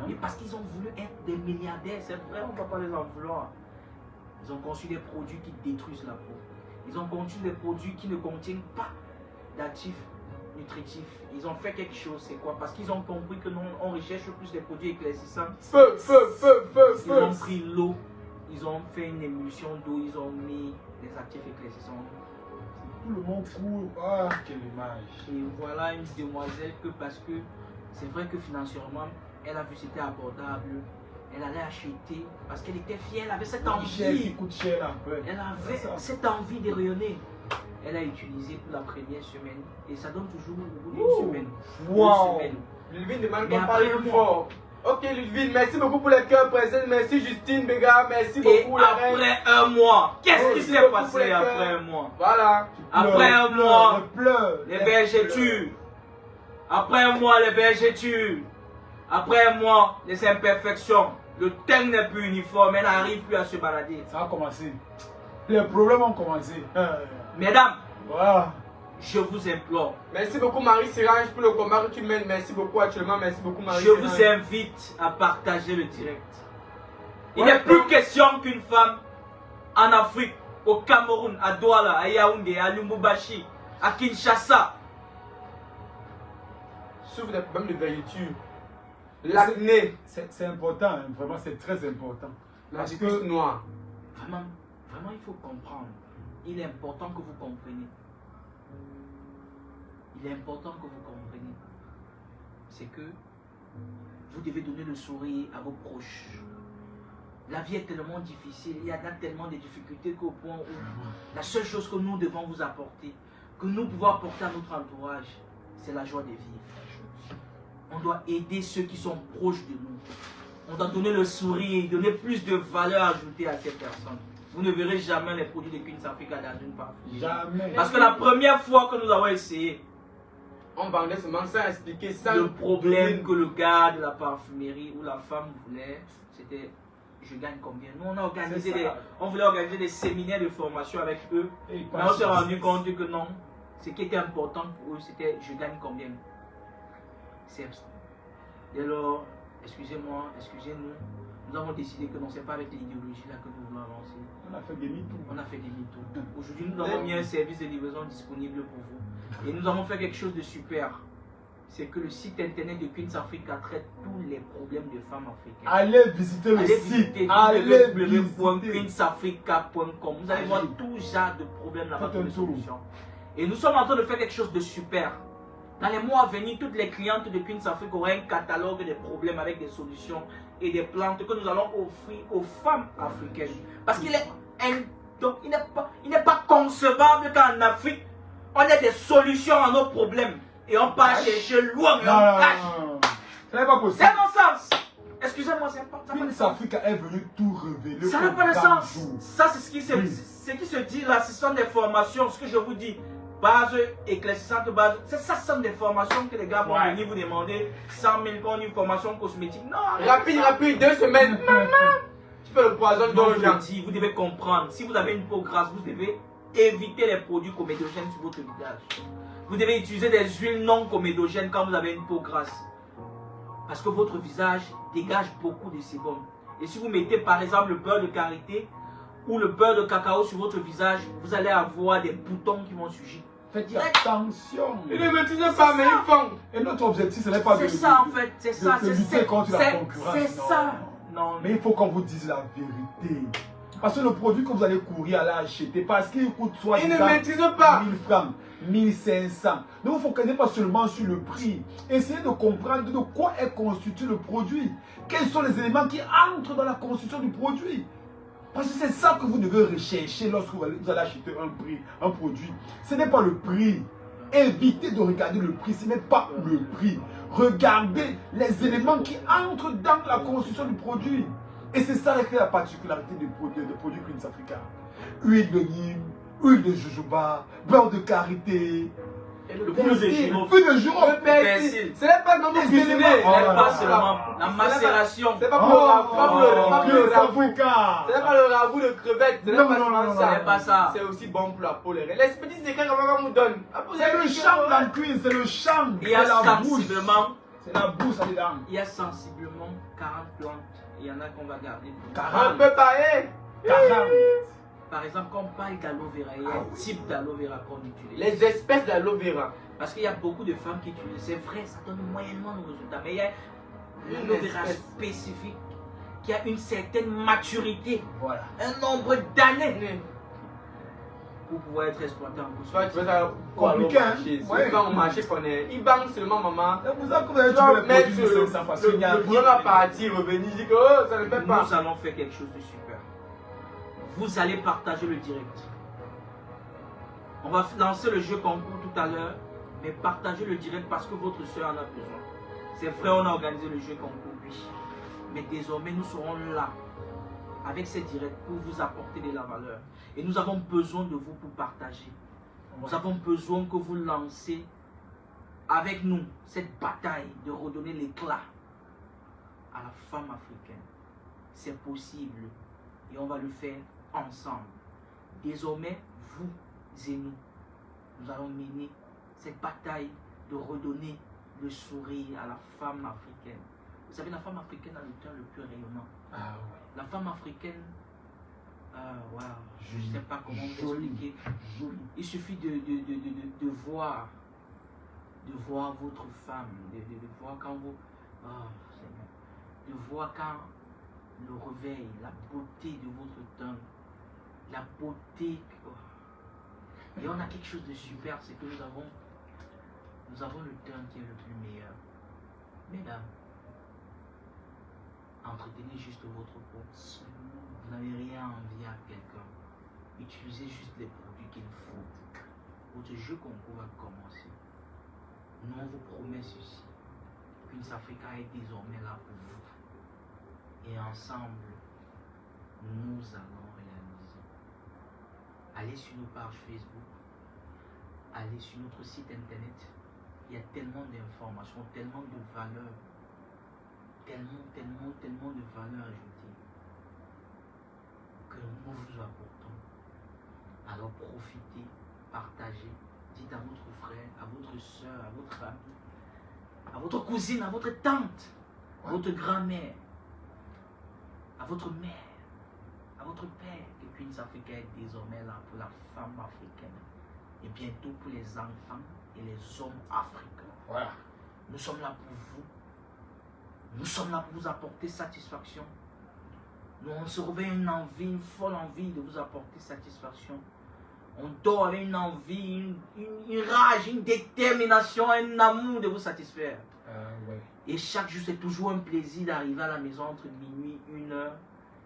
[SPEAKER 3] Et parce qu'ils ont voulu être des milliardaires, c'est vrai, on ne va pas les en vouloir. Ils ont conçu des produits qui détruisent la peau. Ils ont conçu des produits qui ne contiennent pas d'actifs nutritifs. Ils ont fait quelque chose, c'est quoi? Parce qu'ils ont compris que nous, on recherche plus des produits éclaircissants. Ils ont pris l'eau, ils ont fait une émulsion d'eau, ils ont mis des actifs éclaircissants.
[SPEAKER 2] Tout le monde court. Ah, quelle image.
[SPEAKER 3] Et voilà une demoiselle que parce que c'est vrai que financièrement, elle a vu que c'était abordable. Elle allait acheter parce qu'elle était fière, elle avait cette envie.
[SPEAKER 2] Coûte cher après.
[SPEAKER 3] Elle avait cette envie de rayonner. Elle a utilisé pour la première semaine et ça donne toujours au bout d'une semaine.
[SPEAKER 2] Wow.
[SPEAKER 1] Ludwig demande qu'on parle plus fort. Ok Ludwig, merci beaucoup pour les cœurs présents. Merci Justine Béga, merci beaucoup la reine.
[SPEAKER 3] Après un mois, qu'est-ce qui s'est passé après un mois?
[SPEAKER 1] Voilà.
[SPEAKER 3] Après un mois,
[SPEAKER 2] les
[SPEAKER 3] vergetures. Après un mois, les vergetures. Après un mois, les imperfections. Le teint n'est plus uniforme, elle n'arrive plus à se balader.
[SPEAKER 2] Ça a commencé. Les problèmes ont commencé.
[SPEAKER 3] Mesdames,
[SPEAKER 2] Voilà.
[SPEAKER 3] je vous implore.
[SPEAKER 1] Merci beaucoup Marie Sirange pour le combat que tu mènes. Merci beaucoup actuellement. Merci beaucoup Marie
[SPEAKER 3] Je
[SPEAKER 1] Sirange.
[SPEAKER 3] vous invite à partager le direct. Il n'est plus question qu'une femme en Afrique, au Cameroun, à Douala, à Yaoundé, à Lubumbashi, à Kinshasa
[SPEAKER 1] souffre des problèmes de vergeture. L'acné.
[SPEAKER 2] C'est important, hein, vraiment, c'est très important.
[SPEAKER 1] La
[SPEAKER 2] Parce
[SPEAKER 1] muqueuse
[SPEAKER 2] que
[SPEAKER 1] noire.
[SPEAKER 3] Vraiment, il faut comprendre. Il est important que vous compreniez. Il est important que vous compreniez. C'est que vous devez donner le sourire à vos proches. La vie est tellement difficile, il y a tellement de difficultés qu'au point où la seule chose que nous devons vous apporter, que nous pouvons apporter à notre entourage, c'est la joie de vivre. On doit aider ceux qui sont proches de nous. On doit donner le sourire, donner plus de valeur ajoutée à ces personnes. Vous ne verrez jamais les produits de Queen's Africa dans une parfumerie.
[SPEAKER 2] Jamais.
[SPEAKER 3] Parce que la première fois que nous avons essayé,
[SPEAKER 1] On vendait seulement sans expliquer ça.
[SPEAKER 3] le problème que le gars de la parfumerie ou la femme voulait, c'était je gagne combien. Nous, on voulait organiser des séminaires de formation avec eux.
[SPEAKER 2] Et
[SPEAKER 3] Mais on s'est rendu compte que non, ce qui était important pour eux, c'était je gagne combien. C'est abstrait. Dès lors, excusez-moi, excusez-nous, nous avons décidé que non, ce n'est pas avec l'idéologie là que nous voulons avancer.
[SPEAKER 2] On a fait des mythos.
[SPEAKER 3] On a fait des mythos. Aujourd'hui, nous avons mis un service de livraison disponible pour vous. Et nous avons fait quelque chose de super. C'est que le site internet de Queen's Africa traite tous les problèmes de femmes africaines.
[SPEAKER 2] Allez visiter le site. Allez visiter.
[SPEAKER 3] www.queensafrica.com. Vous allez voir tout genre de problèmes là-bas,
[SPEAKER 2] Faites un
[SPEAKER 3] toutes les
[SPEAKER 2] tour.
[SPEAKER 3] solutions. Et nous sommes en train de faire quelque chose de super. Dans les mois à venir, toutes les clientes de Queen's Africa auront un catalogue de problèmes avec des solutions et des plantes que nous allons offrir aux femmes africaines. Parce qu'il est donc, il n'est pas concevable qu'en Afrique, on ait des solutions à nos problèmes et on part chercher loin et on cache.
[SPEAKER 2] Ce n'est pas possible.
[SPEAKER 3] C'est mon sens. Excusez-moi, c'est pas ça.
[SPEAKER 2] Queen's Africa est venu tout révéler.
[SPEAKER 3] Ça n'a
[SPEAKER 2] au
[SPEAKER 3] pas de
[SPEAKER 2] grand
[SPEAKER 3] sens.
[SPEAKER 2] jour.
[SPEAKER 3] Ça, c'est ce qui se,
[SPEAKER 2] Oui.
[SPEAKER 3] ce qui se dit là. Ce sont des formations. Ce que je vous dis, base éclaircissante, base. Ça, ce sont des formations que les gars vont venir vous demander 100 000 pour une formation cosmétique. Non,
[SPEAKER 1] Rapide, 2 semaines. Tu fais le poison
[SPEAKER 3] donc,
[SPEAKER 1] dans
[SPEAKER 3] je
[SPEAKER 1] les gens.
[SPEAKER 3] vous dis, vous devez comprendre. Si vous avez une peau grasse, vous devez éviter les produits comédogènes sur votre visage. Vous devez utiliser des huiles non comédogènes quand vous avez une peau grasse. Parce que votre visage dégage beaucoup de sébum. Et si vous mettez par exemple le beurre de karité ou le beurre de cacao sur votre visage, vous allez avoir des boutons qui vont surgir.
[SPEAKER 2] Faites attention.
[SPEAKER 1] Ils ne maîtrisent pas, mais ils font.
[SPEAKER 2] Et notre objectif, ce n'est pas de
[SPEAKER 3] C'est ça en fait, c'est ça,
[SPEAKER 2] de lutter contre la concurrence.
[SPEAKER 3] c'est
[SPEAKER 2] Non.
[SPEAKER 3] ça. Non,
[SPEAKER 2] Mais il faut qu'on vous dise la vérité. Parce que le produit que vous allez courir à l'acheter, parce qu'il coûte soit
[SPEAKER 1] Ils ne maîtrisent pas.
[SPEAKER 2] 1000 francs, 1500. Ne vous focalisez pas seulement sur le prix. Essayez de comprendre de quoi est constitué le produit. Quels sont les éléments qui entrent dans la constitution du produit. Parce que c'est ça que vous devez rechercher lorsque vous allez acheter un produit. Ce n'est pas le prix. Évitez de regarder le prix, ce n'est pas le prix. Regardez les éléments qui entrent dans la constitution du produit. Et c'est ça qui est la particularité des produits Queen's Africa. Huile de Nîmes, huile de jojoba, beurre de karité,
[SPEAKER 3] le boulot des girofles.
[SPEAKER 2] huile de girofle.
[SPEAKER 1] Le persil. Ce n'est pas comme vous cuisinez.
[SPEAKER 2] Oh là
[SPEAKER 3] Pas
[SPEAKER 2] là.
[SPEAKER 3] seulement la macération.
[SPEAKER 1] C'est pas pour le ragoût. Pas pour le
[SPEAKER 2] Queen's
[SPEAKER 1] ragoût.
[SPEAKER 2] Africa.
[SPEAKER 1] Ce n'est pas le ragoût de crevettes. Ce n'est
[SPEAKER 2] Non,
[SPEAKER 1] pas
[SPEAKER 2] non,
[SPEAKER 1] seulement
[SPEAKER 2] non,
[SPEAKER 3] Ce
[SPEAKER 1] ça.
[SPEAKER 3] n'est pas ça.
[SPEAKER 1] C'est aussi bon pour la peau. Les petits secrets que maman nous donne.
[SPEAKER 2] C'est le champ dans le cuir, c'est le champ.
[SPEAKER 3] Il y a
[SPEAKER 2] C'est la bouche.
[SPEAKER 3] sensiblement,
[SPEAKER 2] C'est la bouche dedans.
[SPEAKER 3] il y a sensiblement 40 plantes. Il y en a qu'on va garder.
[SPEAKER 1] On
[SPEAKER 2] 40.
[SPEAKER 1] peut parler.
[SPEAKER 2] 40.
[SPEAKER 3] Par exemple, quand on parle d'aloe vera, il y a un type d'aloe vera qu'on utilise.
[SPEAKER 1] Les espèces d'aloe vera.
[SPEAKER 3] Parce qu'il y a beaucoup de femmes qui utilisent. C'est vrai, ça donne moyennement de résultats. Mais il y a
[SPEAKER 1] Une
[SPEAKER 3] l'aloe vera
[SPEAKER 1] espèce.
[SPEAKER 3] spécifique qui a une certaine maturité,
[SPEAKER 2] Voilà.
[SPEAKER 3] un nombre d'années pour pouvoir être exploité en
[SPEAKER 1] Soit
[SPEAKER 3] cosmétique.
[SPEAKER 1] tu veux ça pour aller au
[SPEAKER 2] Compliqué, hein?
[SPEAKER 1] marché. Si
[SPEAKER 2] Ouais.
[SPEAKER 1] tu vas au marché, qu'on est. Il banque seulement, maman.
[SPEAKER 2] C'est pour ça que vous avez
[SPEAKER 1] Tu vas
[SPEAKER 2] trouvé les
[SPEAKER 1] mettre
[SPEAKER 2] produits
[SPEAKER 1] sur
[SPEAKER 2] de 500 parce qu'il y a
[SPEAKER 1] le boulot va partir, revenir, dire que oh, ça ne fait pas.
[SPEAKER 3] Nous allons faire quelque chose de super. Vous allez partager le direct. On va lancer le jeu concours tout à l'heure, mais partagez le direct parce que votre soeur en a besoin. C'est vrai, on a organisé le jeu concours, oui. Mais désormais, nous serons là, avec ces directs, pour vous apporter de la valeur. Et nous avons besoin de vous pour partager. Nous avons besoin que vous lancez avec nous cette bataille de redonner l'éclat à la femme africaine. C'est possible et on va le faire ensemble. Désormais, vous et nous allons mener cette bataille de redonner le sourire à la femme africaine. Vous savez, la femme africaine a le teint le plus rayonnant.
[SPEAKER 2] Ah ouais.
[SPEAKER 3] La femme africaine, wow, je ne
[SPEAKER 2] Jolie.
[SPEAKER 3] sais pas comment vous
[SPEAKER 2] Jolie.
[SPEAKER 3] expliquer. Il suffit de voir votre femme, de voir quand vous, Seigneur, de voir quand le réveil, la beauté de votre teint, la beauté. Et on a quelque chose de super, c'est que nous avons le teint qui est le plus meilleur. Mesdames, entretenez juste votre peau. Vous n'avez rien à envier à quelqu'un. Utilisez juste les produits qu'il faut. Votre jeu concours va commencer. Nous, on vous promet ceci. Queens Africa est désormais là pour vous. Et ensemble, nous allons réaliser. Allez sur nos pages Facebook. Allez sur notre site internet. Il y a tellement d'informations, tellement de valeurs. Tellement de valeurs ajoutées. Que nous vous apportons. Alors profitez, partagez. Dites à votre frère, à votre soeur, à votre ami, à votre cousine, à votre tante, à votre grand-mère, à votre mère, à votre père, que Queens Africa est désormais là pour la femme africaine et bientôt pour les enfants et les hommes africains.
[SPEAKER 2] Voilà.
[SPEAKER 3] Nous sommes là pour vous. Nous sommes là pour vous apporter satisfaction. Nous, on se réveille une folle envie de vous apporter satisfaction. On dort avec une envie, une rage, une détermination, un amour de vous satisfaire.
[SPEAKER 2] Ouais.
[SPEAKER 3] Et chaque jour, c'est toujours un plaisir d'arriver à la maison entre minuit, 1h,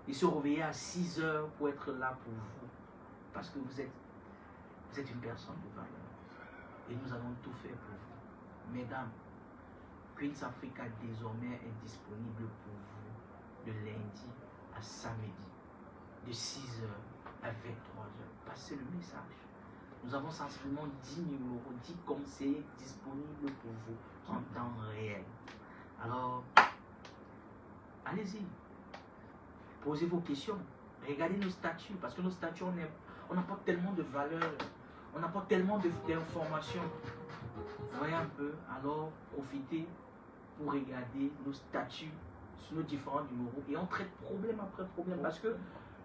[SPEAKER 3] et se réveiller à 6h pour être là pour vous. Parce que vous êtes une personne de valeur. Et nous allons tout faire pour vous. Mesdames, Queens Africa désormais est disponible pour vous de lundi à samedi, de 6h à 23h. Passez le message. Nous avons sensiblement 10 numéros, 10 conseillers disponibles pour vous en temps réel. Alors, allez-y. Posez vos questions. Regardez nos statuts, parce que nos statuts, on apporte tellement de valeur, on apporte tellement d'informations. Voyez un peu, alors profitez pour regarder nos statuts sur nos différents numéros et on traite problème après problème parce que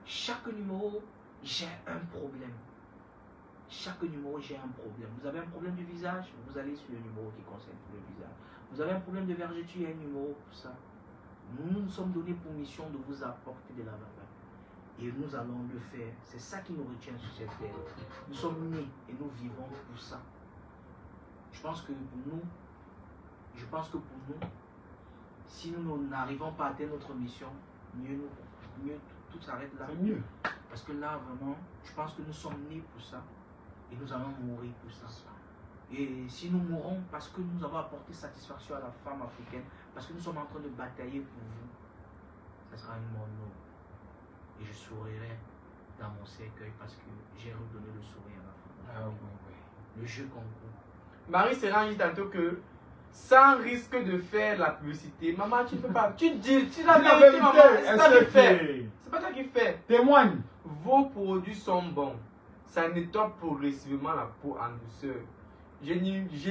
[SPEAKER 3] chaque numéro gère un problème. Chaque numéro gère un problème. Vous avez un problème du visage, vous allez sur le numéro qui concerne le visage. Vous avez un problème de vergeture, il y a un numéro pour ça. Nous nous sommes donnés pour mission de vous apporter de la valeur. Et nous allons le faire. C'est ça qui nous retient sur cette terre. Nous sommes nés et nous vivons pour ça. Je pense que pour nous, si nous n'arrivons pas à atteindre notre mission, mieux tout s'arrête là.
[SPEAKER 2] C'est mieux.
[SPEAKER 3] Parce que là, vraiment, je pense que nous sommes nés pour ça. Et nous allons mourir pour ça. Et si nous mourons parce que nous avons apporté satisfaction à la femme africaine, parce que nous sommes en train de batailler pour vous, ça sera une mort noble. Et je sourirai dans mon cercueil parce que j'ai redonné le sourire à la femme. Le jeu concourt.
[SPEAKER 1] Marie Serran dit tantôt que sans risque de faire la publicité, maman, tu ne peux pas. Tu dis, tu la vérité, maman, c'est toi qui fais. C'est pas toi qui fais.
[SPEAKER 2] Témoigne.
[SPEAKER 1] Vos produits sont bons. Ça nettoie progressivement la peau en douceur. Je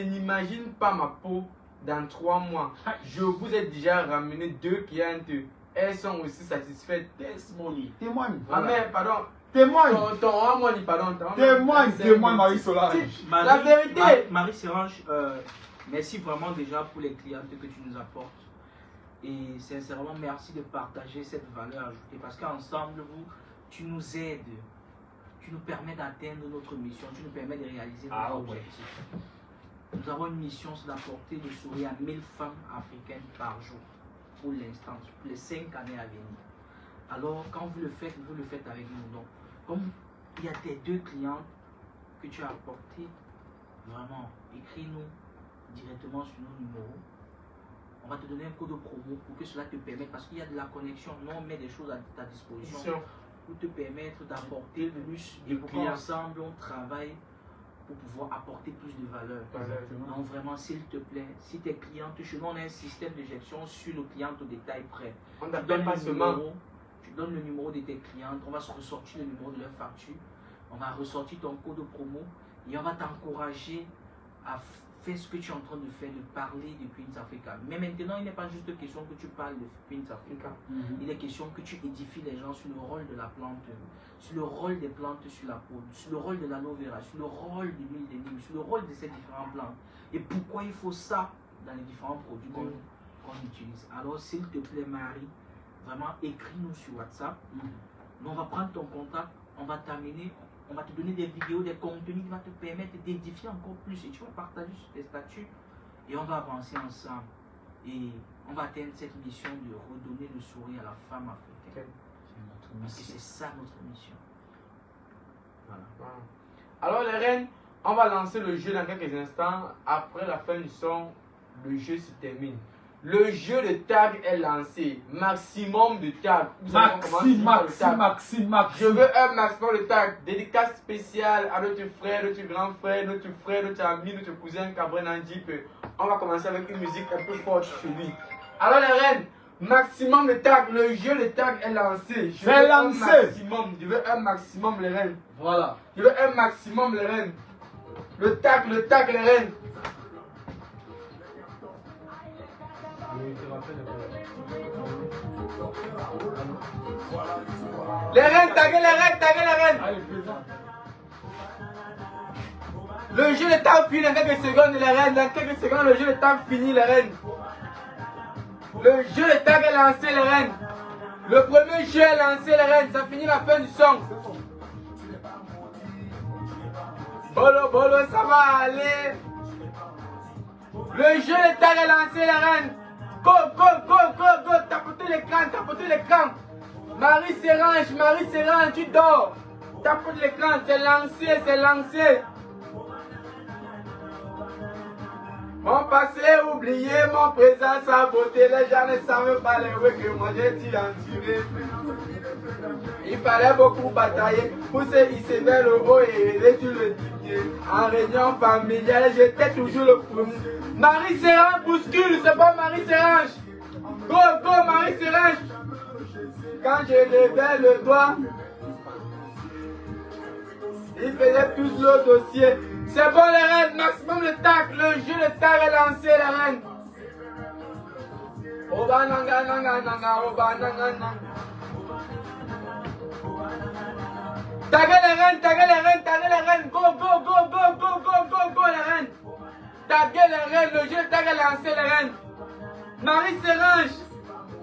[SPEAKER 1] n'imagine pas ma peau dans 3 mois. Je vous ai déjà ramené 2 clientes. Elles sont aussi satisfaites.
[SPEAKER 2] Testimony. Témoigne.
[SPEAKER 1] Ah mais pardon.
[SPEAKER 2] Témoigne.
[SPEAKER 1] Ton money, pardon.
[SPEAKER 2] Témoigne, Marie Solange.
[SPEAKER 1] La vérité.
[SPEAKER 3] Marie Solange, merci vraiment déjà pour les clientes que tu nous apportes. Et sincèrement, merci de partager cette valeur ajoutée. Parce qu'ensemble, tu nous aides. Tu nous permets d'atteindre notre mission. Tu nous permets de réaliser notre objectif. Nous avons une mission, c'est d'apporter le sourire à 1000 femmes africaines par jour. Pour l'instant, pour les 5 années à venir. Alors, quand vous le faites avec nous. Donc, comme il y a tes 2 clientes que tu as apportées, vraiment, écris-nous directement sur nos numéros. On va te donner un code promo pour que cela te permette, parce qu'il y a de la connexion. Nous, on met des choses à ta disposition pour te permettre d'apporter plus de clients. Ensemble, on travaille pour pouvoir apporter plus de valeur. Donc vraiment, s'il te plaît, si tes clientes, chez nous, on a un système de gestion sur nos clientes au détail près.
[SPEAKER 1] On t'appelle pas seulement.
[SPEAKER 3] Tu donnes le numéro de tes clientes, on va se ressortir le numéro de leur facture, on va ressortir ton code promo et on va t'encourager à faire ce que tu es en train de faire, de parler de Queens Africa. Mais maintenant, il n'est pas juste question que tu parles de Queens Africa. Il est question que tu édifies les gens sur le rôle de la plante, sur le rôle des plantes sur la peau, sur le rôle de l'aloe vera, sur le rôle de l'huile de Nîmes, sur le rôle de ces différentes plantes. Et pourquoi il faut ça dans les différents produits qu'on utilise. Alors, s'il te plaît, Marie, vraiment, écris-nous sur WhatsApp. Nous, on va prendre ton contact, on va t'amener, on va te donner des vidéos, des contenus qui vont te permettre d'édifier encore plus. Et tu vas partager sur tes statuts et on va avancer ensemble. Et on va atteindre cette mission de redonner le sourire à la femme africaine. Parce que c'est ça notre mission. Voilà.
[SPEAKER 1] Alors les reines, On va lancer le jeu dans quelques instants. Après la fin du son, le jeu se termine. Le jeu de tag est lancé. Maximum de tag.
[SPEAKER 2] Maxime.
[SPEAKER 1] Je veux un maximum de tag. Dédicace spéciale à notre frère, notre grand frère, notre ami, notre cousin Cabrin Nandip. On va commencer avec une musique un peu forte chez lui. Alors les reines, maximum de tag. Le jeu de tag est lancé.
[SPEAKER 2] C'est lancé.
[SPEAKER 1] Je veux un maximum les reines.
[SPEAKER 3] Voilà.
[SPEAKER 1] Je veux un maximum les reines. Le tag les reines. Les reines, taguez les reines.
[SPEAKER 2] Allez, présent.
[SPEAKER 1] Le jeu de tag fini dans quelques secondes, les reines. Dans quelques secondes, le jeu de tag fini, les reines. Le jeu de tag est lancé, les reines. Le premier jeu est lancé, les reines. Ça finit la fin du son. Bolo, ça va aller. Le jeu de tag est lancé, les reines. Go. Tapotez l'écran. Marie Serrange, tu dors. Tapote l'écran, c'est lancé. Mon passé oublié, mon présent saboté. Les gens ne savent pas les rues que moi j'ai dû en tirer. Il fallait beaucoup batailler pour se hisser vers le haut et aider tout le didier. En réunion familiale, j'étais toujours le premier. Marie Serrange bouscule, c'est pas Marie Serrange. Go, Marie Serrange. Quand je levais le doigt, ils faisaient tous le dossier. C'est bon les reines, maximum de tag. Le jeu de tag est lancé les reines. Oba nanga. Taguez les reines. Go les reines. Taguez les reines, le jeu de tag est lancé les reines. Marie Serrange.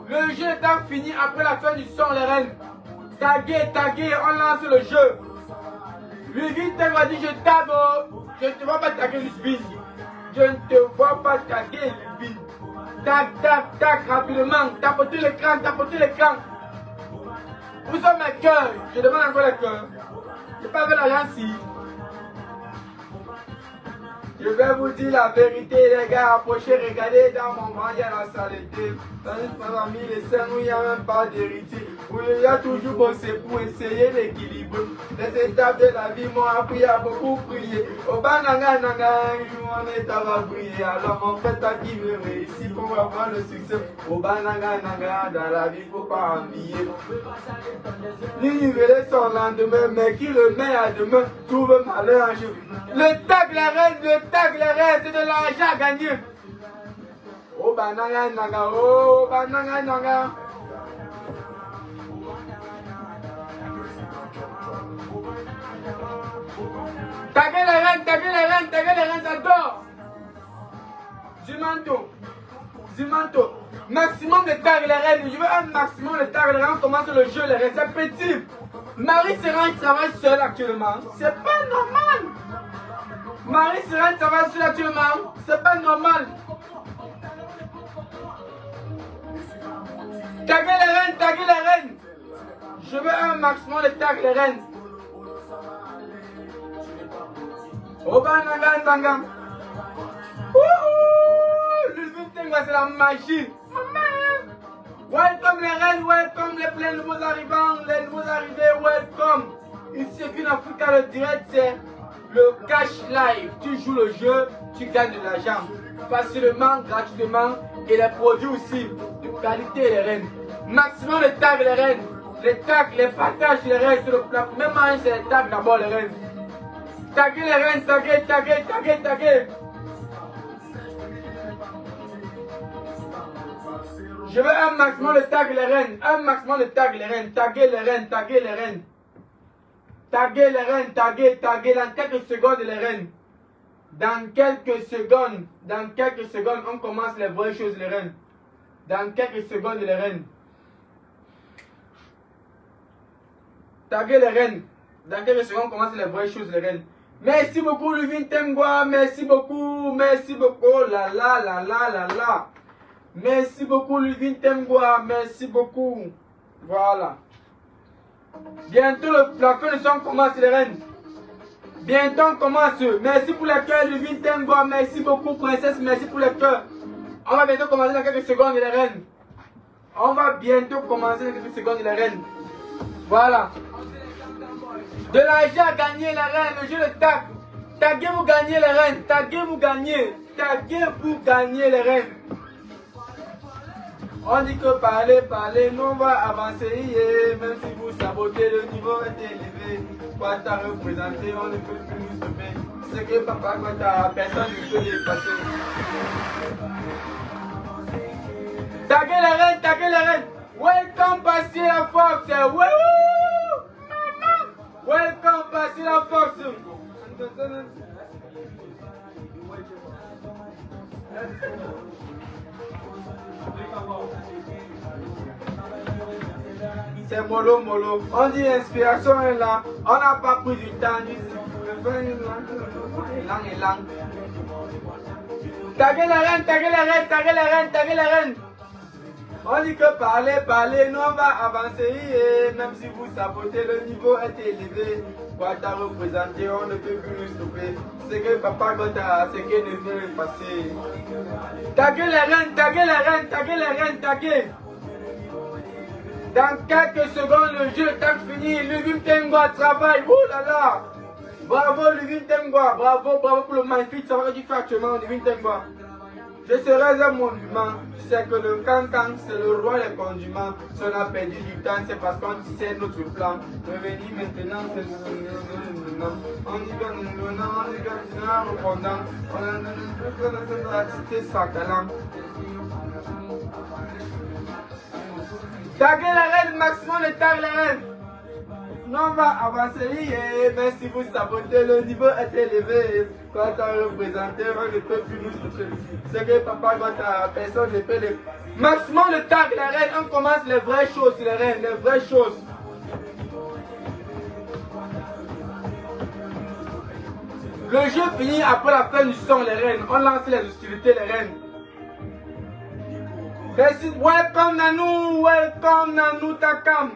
[SPEAKER 1] Le jeu est tag fini après la fin du son les reines. Taguez, on lance le jeu. Ludwig m'a dit je tague, je ne te vois pas taguer Ludwig. Je ne te vois pas taguer Ludwig. Tac, rapidement. Tapotez l'écran. Où sont mes cœurs? Je demande encore les cœurs. Je pas avec l'argent si. Je vais vous dire la vérité, les gars. Approchez, regardez dans mon grand, il y a la saleté. Dans une famille, les scènes où il n'y a même pas d'héritier. Où il y a toujours bossé pour essayer l'équilibre. Les étapes de la vie m'ont appris à beaucoup prier. Au bananga, un jour on est à briller. Alors mon frère, à qui veut réussir pour avoir le succès. Au bananga, dans la vie, faut pas envier. L'univers son lendemain, mais qui le met à demain, trouve malheur en jeu. Le tag, les reines, c'est de l'argent à gagner. Oh bananga. Taguez les reines, j'adore. Zimanto. Maximum de tags les reines. Je veux un maximum de tags les reines. On commence le jeu les reines. C'est petit. Marie Serrange travaille seule actuellement. C'est pas normal. Marie Serrange travaille seule actuellement. C'est pas normal. Taguez les reines. Je veux un maximum de tags les reines. Oh bananga. C'est la magie. Welcome les reines, welcome les nouveaux arrivants, les nouveaux arrivés, welcome. Ici Queen Africa, le direct c'est le cash live. Tu joues le jeu, tu gagnes de l'argent. Facilement, gratuitement et les produits aussi de qualité les reines. Maximum de tags les reines. Les tags, les partages les reines sur le plat. Même c'est les tags d'abord les reines. Taguez les reines, taguez. Je veux un maximum de tag les reines. Taguez les reines. Taguez dans quelques secondes les reines. Dans quelques secondes, on commence les vraies choses les reines. Dans quelques secondes les reines. Taguez les reines. Dans quelques secondes, on commence les vraies choses les reines. Merci beaucoup Luvin Temgwa, merci beaucoup. Oh là là. Merci beaucoup Luvin Temgwa, merci beaucoup. Voilà. Bientôt la fin de son commence les reines. Bientôt on commence. Merci pour les cœurs, Luvin Tengwa. Merci beaucoup, princesse. Merci pour les cœurs. On va bientôt commencer dans quelques secondes, les reines. On va bientôt commencer dans quelques secondes, les reines. Voilà. De l'argent à gagner, les reines. Le jeu de tag. Taguez, vous gagnez, les reines. Taguez, vous gagnez. Taguez, vous gagnez, les reines. On dit que parler, nous on va avancer, yeah. Même si vous sabotez, le niveau est élevé. Quoi t'as représenté, on ne peut plus nous sauver. C'est que papa, quand t'as personne ne peut dépasser. Taguez les reines, taguez les reines. Welcome, passer la force. Wouhou! Welcome, passer la force. C'est mollo, mollo. On dit inspiration est là. On n'a pas pris du temps. Élan. Taguez la reine, taguez la reine, taguez la reine, taguez la reine. On dit que parler, nous on va avancer. Et même si vous sabotez, le niveau est élevé. Quoi t'as représenté, on ne peut plus nous stopper. C'est que papa Gota, c'est que ne peut passer. Taguez les reines, taguez les reines, taguez les reines, taguez. Dans quelques secondes, le jeu est fini. Luvin Tengwa travaille. Ouh là là. Bravo Luvin Tengwa. Bravo pour le magnifique travail que tu fais actuellement, Luvin Tengwa. Je serai un monument. Tu sais que le cancan, c'est le roi des condiments. Si on a perdu du temps, c'est parce qu'on sait notre plan. Revenir maintenant, c'est on y va, répondant. On a assisté sans talent. Taguez la reine, maximum de tag la reine. Nous on va avancer, yeah. Mais si vous sabotez, le niveau est élevé. Quand on représenté, on ne peut plus nous stopper. C'est que papa, quand personne ne peut les... Maximum de tag la reine, on commence les vraies choses, les reines, les vraies choses. Le jeu finit après la fin du son, les reines. On lance les hostilités, les reines. Welcome Nanou Takam.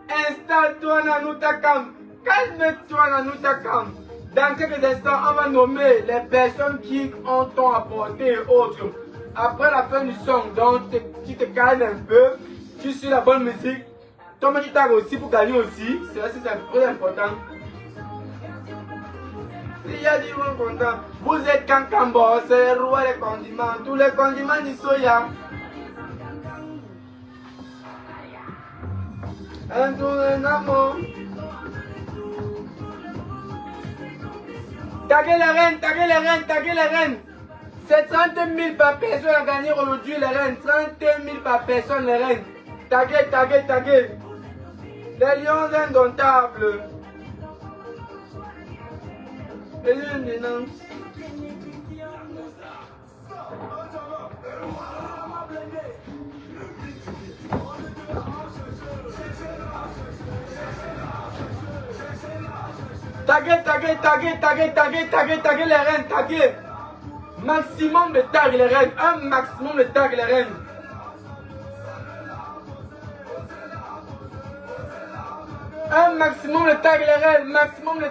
[SPEAKER 1] Installe-toi Nanou Takam. Calme-toi Nanou Takam. Dans quelques instants, on va nommer les personnes qui ont ton apporté et autres. Après la fin du son, donc tu te calmes un peu. Tu suis la bonne musique. Toi, tu tagues aussi pour gagner aussi. C'est très important. Il y a du bon content. Vous êtes Kankambo, c'est le roi des condiments. Tous les condiments du soya. Un tour d'un amour. Taguez les reines, taguez les reines, taguez les reines. C'est 30 000 par personne à gagner aujourd'hui les reines. 30 000 par personne les reines. Taguez, taguez, taguez. Les lions indomptables. Les lions des noms. Taguez les reines, taguez. Maximum de tags les reines, un maximum de tags les reines. Un maximum de tags les reines, maximum de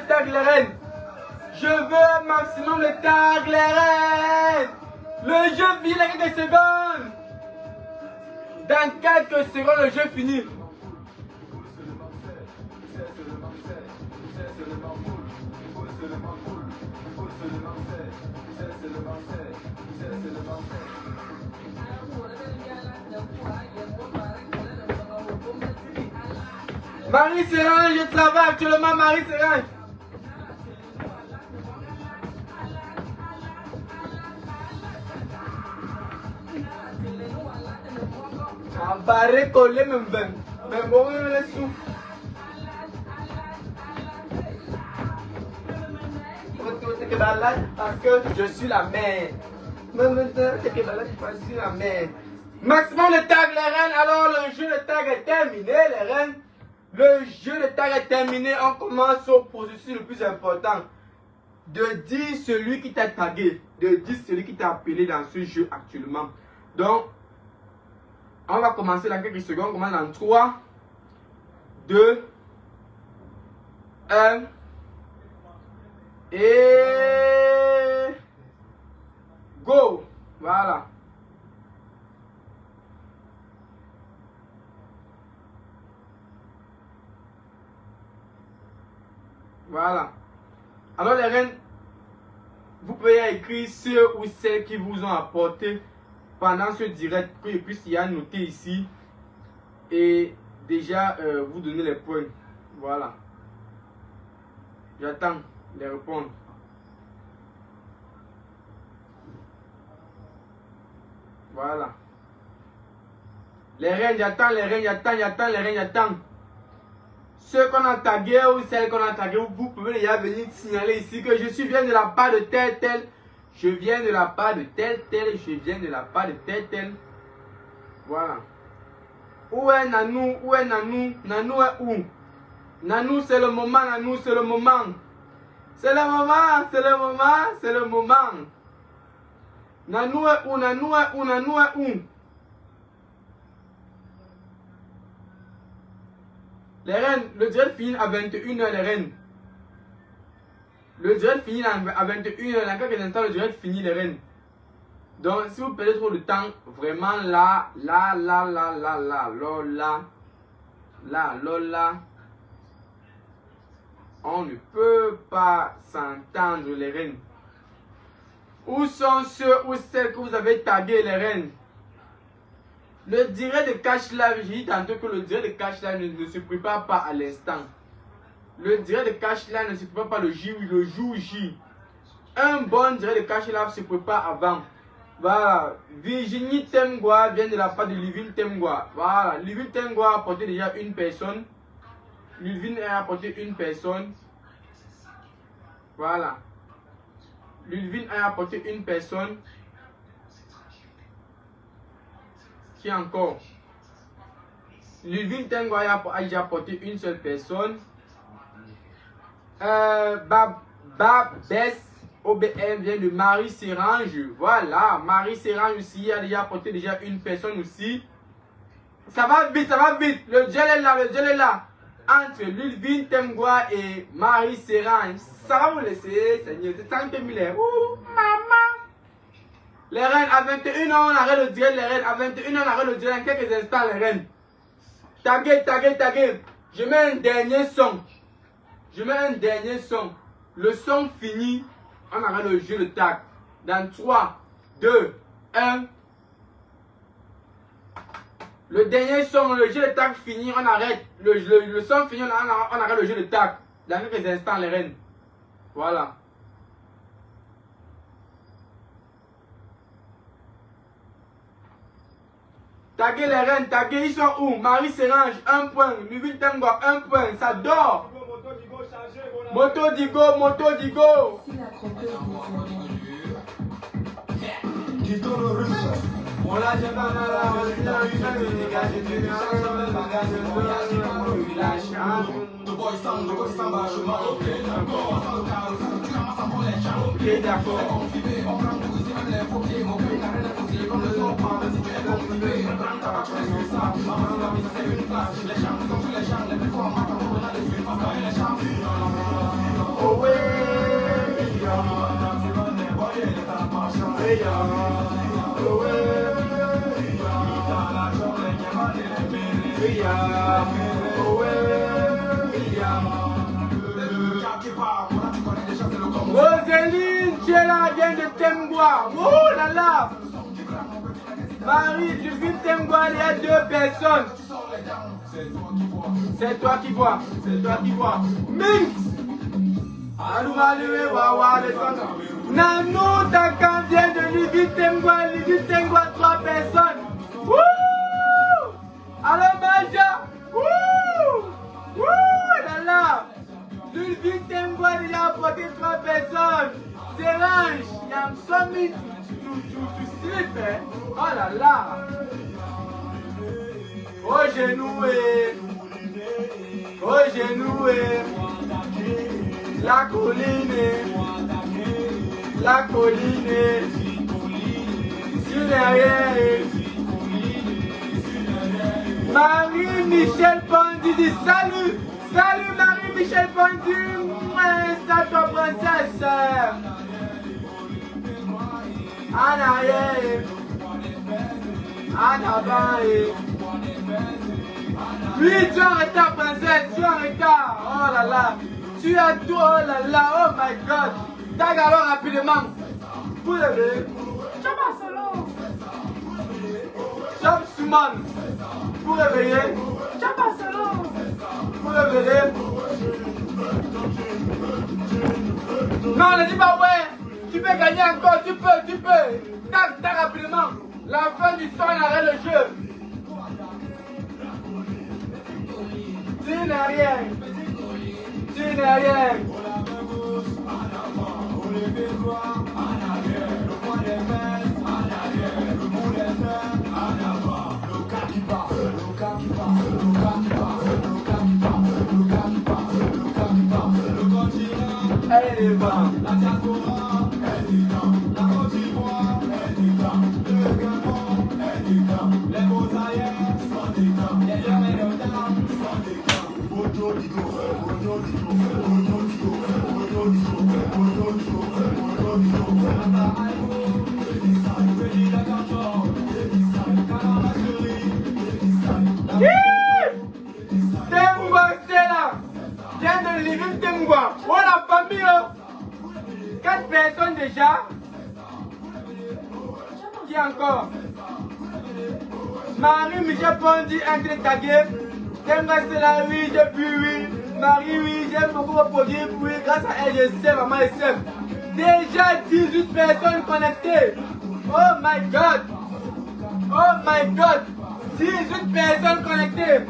[SPEAKER 1] tags les reines. Je veux un maximum de tags les reines. Le jeu finit dans quelques secondes. Dans quelques secondes, le jeu finit. Marie Sérin, je travaille actuellement, Marie Sérin. Barré collé même ben. Mais bon, il me laisse sous. Parce que je suis la mère. Je suis la mère. Maximum de tag les reines. Alors le jeu de tag est terminé les reines. Le jeu de tag est terminé. On commence au processus le plus important. De dire celui qui t'a tagué. De dire celui qui t'a appelé dans ce jeu actuellement. Donc, on va commencer dans quelques secondes. On commence dans 3, 2, 1. Et go. Voilà. Voilà. Alors les reines, vous pouvez écrire ceux ou celles qui vous ont apporté pendant ce direct pour que je puisse y annoter ici et déjà vous donner les points. Voilà. J'attends les répondre. Voilà. Les reines, j'attends les reines, j'attends les reines, j'attends. Ceux qu'on a tagués ou celles qu'on a taguées, vous pouvez déjà venir signaler ici que je viens de la part de tel tel. Je viens de la part de tel tel. Je viens de la part de tel tel. Voilà. Où est Nanou? Où est Nanou? Nanou est où? Nanou, c'est le moment, Nanou, c'est le moment. C'est le moment, c'est le moment, c'est le moment. Nanou est où? Nanou est où? Nanou est où? Les reines, le direct finit à 21h, les reines. Le direct finit à 21h, dans quelques instants, le direct finit, les reines. Donc, si vous perdez trop de temps, vraiment là, on ne peut pas s'entendre, les reines. Où sont ceux ou celles que vous avez tagués, les reines? Le direct de Cash Live, j'ai dit tantôt que le direct de Cash Live ne se prépare pas à l'instant. Le direct de Cash Live ne se prépare pas le jour J. Un bon direct de Cash Live se prépare avant. Voilà. Virginie Temgwa vient de la part de Livine Temgwa. Voilà. Livine Temgwa a apporté déjà une personne. Livine a apporté une personne. Voilà. Livine a apporté une personne. Qui encore? Livine Temgwa a déjà apporté une seule personne. Babes OBM vient de Marie Sérange. Voilà, Marie Sérange aussi a déjà apporté déjà une personne aussi. Ça va vite, ça va vite. Le gel est là, le gel est là. Entre Livine Temgwa et Marie Sérange. Ça va vous laisser, Seigneur. C'est 30 000. Ouh, maman. Les reines, à 21h, on arrête le direct, les reines. À 21h, on arrête le direct. En quelques instants, les reines. Taguez, taguez, taguez. Je mets un dernier son. Je mets un dernier son. Le son fini. On arrête le jeu de tag. Dans 3, 2, 1. Le dernier son, le jeu de tag fini, on arrête. Le son fini, on arrête le jeu de tag. Dans quelques instants, les reines. Voilà. Taguez les reines, taguez, ils sont où? Marie Sérange, 1 point. Livine Temgwa, 1 point. Ça dort. Moto Digo, Moto Digo. Roseline, tu es là, vient de Temgwa. Oh là là. Marie, Livine Temgwa, il y a 2 personnes. C'est toi qui vois. C'est toi qui vois. Minx. Nanou Dakan vient de Livine Temgwa. Livine Temgwa, 3 personnes. Wouh. Alors Maja. Wouh. Wouh là là. Livine Temgwa déjà apporté 3 personnes. Sérange, Yam Summit, tu slip, hein? Oh là là. Au genou et la colline, sur l'arrière. Marie-Michel Pondy dit salut, salut Marie-Michel Pondy, à toi, princesse. En arrière. En avant. Oui, tu es en retard, princesse. Tu es en retard. Oh là là. Tu as tout. Oh là là. Oh my God. Tag alors rapidement. Vous levez. Chapa solo. Chop Suman. Vous réveillez. Chapa solo. Vous réveillez. Non, ne dis pas ouais. Tu peux gagner encore. Tu peux. Tag rapidement. La fin du son arrête le jeu. Tu n'as rien. Tu n'as rien. Elle est bonne. La diaspora, elle est dans. La Côte d'Ivoire, elle est dans. Le Gabon, elle est dans. Les Mosaïens sont des gants. Les Mélodames sont des gants. Bojo Digo, Bojo Digo, Bojo Digo, Bojo Digo, Bojo Digo, Bojo Digo. Mata Aïbo, Edisai, Pedida Kantor, Edisai, Kanama Chérie, Edisai. Temba Stella. Viens de Livin Temba. Oh la famille. 4 personnes déjà. Qui encore? Marie-Michel Pondi, André Tagué. Temba Stella, oui, j'ai pu, oui. Marie, oui, j'aime beaucoup vos produits. Oui, grâce à elle, je sais, maman, je sais. Déjà 18 personnes connectées. Oh my God. Oh my God. 18 personnes connectées.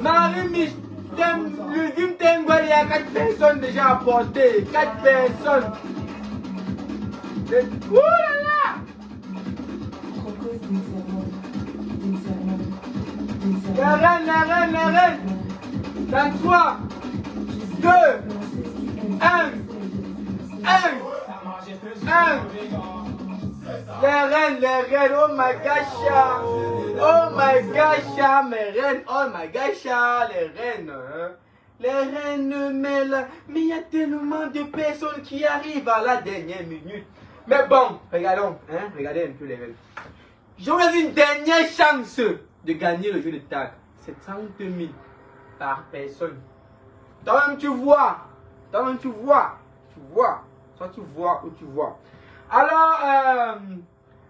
[SPEAKER 1] Marie-Michel. Le Vim Tengwa, il y a 4 personnes déjà apportées. 4 personnes. Ouh là là! Les reines. Dans 3, 2, 1. Les reines. Oh my gosh. Oh my gosh, mes reines. Oh my gosh, les reines. Les reines, mais il y a tellement de personnes qui arrivent à la dernière minute. Mais bon, regardons, regardez un peu les reines. J'aurais une dernière chance de gagner le jeu de tag. C'est 30 000 par personne. Toi-même tu vois. Soit tu vois ou tu vois. Alors,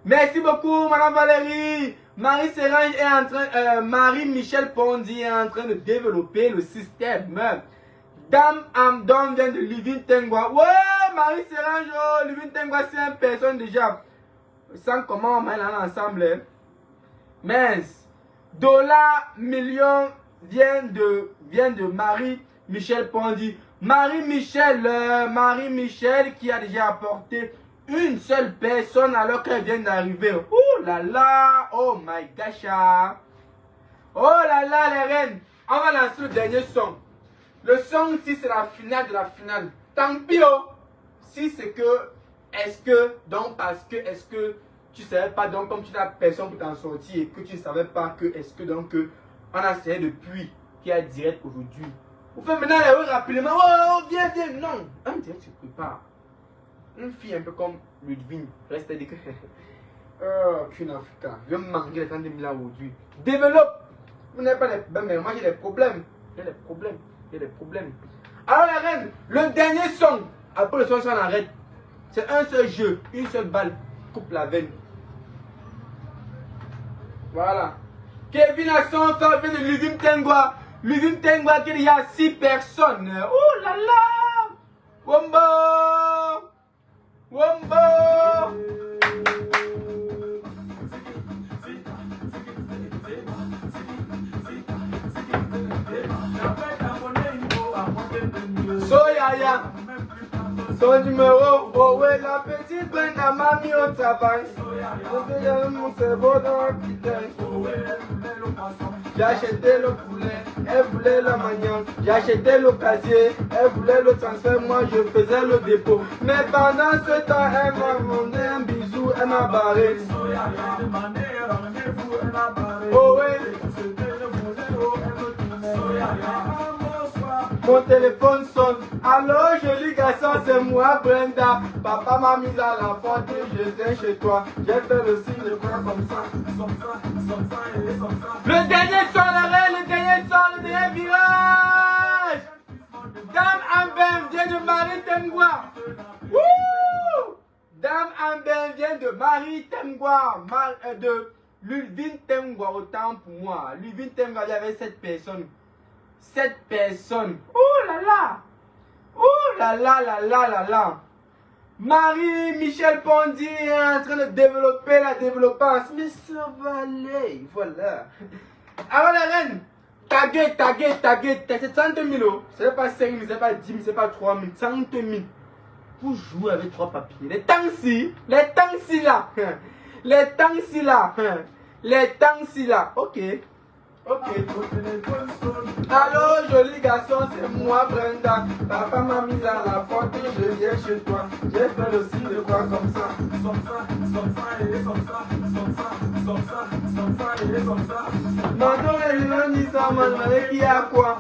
[SPEAKER 1] merci beaucoup, Madame Valérie. Marie-Sérange est en train, Marie-Michel Pondi est en train de développer le système. Dame Amdon vient de Livin Tengwa. Ouais, Marie-Sérange, oh, Livin Tengwa, c'est une personne déjà. Sans comment on met ensemble. Mince. Dollar million vient de Marie-Michel Pondi. Marie-Michel qui a déjà apporté une seule personne alors qu'elle vient d'arriver. Oh là là, oh my gosh. Oh là là, les reines. On va lancer le dernier son. Le son, si c'est la finale de la finale. Tant pis, oh. Si c'est que, est-ce que tu ne savais pas, donc comme tu n'as personne pour t'en sortir et que tu ne savais pas que, est-ce que donc, on a essayé depuis qui est direct aujourd'hui. Vous faites maintenant les rues rapidement. Oh, viens. Non, un direct se prépare. Une fille un peu comme Ludwig, reste dit que qu'une Africaine, je vais me manquer les 30 000 aujourd'hui. Développe. Vous n'avez pas les problèmes, mais moi j'ai des problèmes. J'ai des problèmes. Alors la reine, le dernier son, après le son, on arrête. C'est un seul jeu, une seule balle, coupe la veine. Voilà. Kevin a son frère vient de Livin Tengwa. Livin Tengwa, il y a 6 personnes. Oh là là. Wombo. Soyaya. Son numéro, oh ouais, la petite Brenda m'a mis au travail. Mon cerveau dans la putain. J'ai acheté le poulet, elle voulait la manioc. J'ai acheté le casier, elle voulait le transfert, moi je faisais le dépôt. Mais pendant ce temps, elle m'a demandé un bisou, elle m'a barré. Oh ouais. Mon téléphone sonne. Allô, joli garçon, c'est moi, Brenda. Papa m'a mis à la porte et je viens chez toi. J'ai fait le signe de croix comme ça. Le dernier son, la reine, le dernier son, le dernier virage. Dame Ambem vient de Marie Temgwa. Wouh! Dame Ambem vient de Marie Temgwa. De Ludwig Temgwa, autant pour moi. Ludwig Temgwa, il y avait 7 personnes. 7 personnes. Oh là là! Oh là là là là là là! Marie-Michel Pondy est en train de développer la développance. Mais ça va aller. Voilà. Alors la reine, taguez. C'est 30 000 euros. Ce n'est pas 5 000, ce n'est pas 10 000, ce n'est pas 3 000. 30 000. Pour jouer avec 3 papiers. Les tanks-ci là. Les tanks-ci là. Les tanks-ci là. Ok. Allô, joli garçon, c'est moi, Brenda. Papa m'a mis à la porte et je viens chez toi. J'ai fait le signe de quoi comme ça. Maintenant, les gens ça, mais qui a quoi?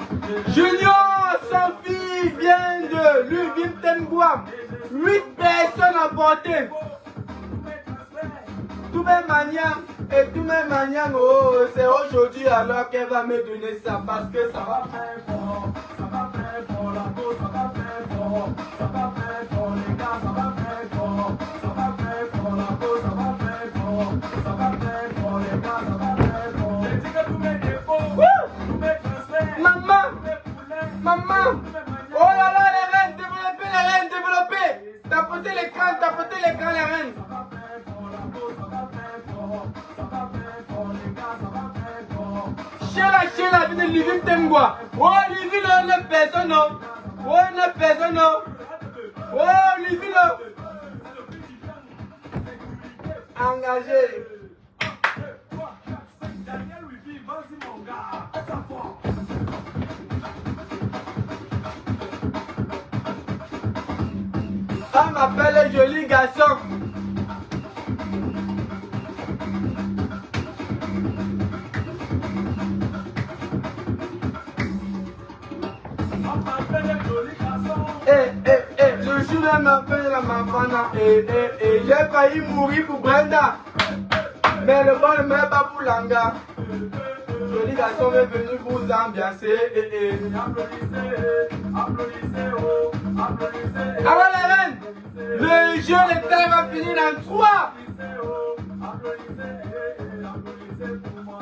[SPEAKER 1] Junior, sa fille vient de Luvim Temgwa. 8 personnes apportées. Tous mes manières, oh, c'est aujourd'hui alors qu'elle va me donner ça parce que ça va faire fort, la peau, ça va faire fort, les gars, ça va faire fort, la peau, ça va faire fort, les gars, ça va faire fort. J'ai dit que tous mes dépôts, tous mes transferts, maman, oh là là, les reines, développez, tapotez l'écran, les reines. Chéla, vient de Livin Temgwa. Oh, Livin, 9 personnes, non. Oh, 9 personnes, non. Oh, Livin, engagé. On m'appelle le joli garçon. Le jour de ma fête, la mafana, j'ai failli mourir pour Brenda. Mais le bon ne meurt pas pour Langa. Joli garçon est venu vous ambiancer. Applaudissez. Alors les reines, le jeu de terre va finir dans 3. Applaudissez pour moi.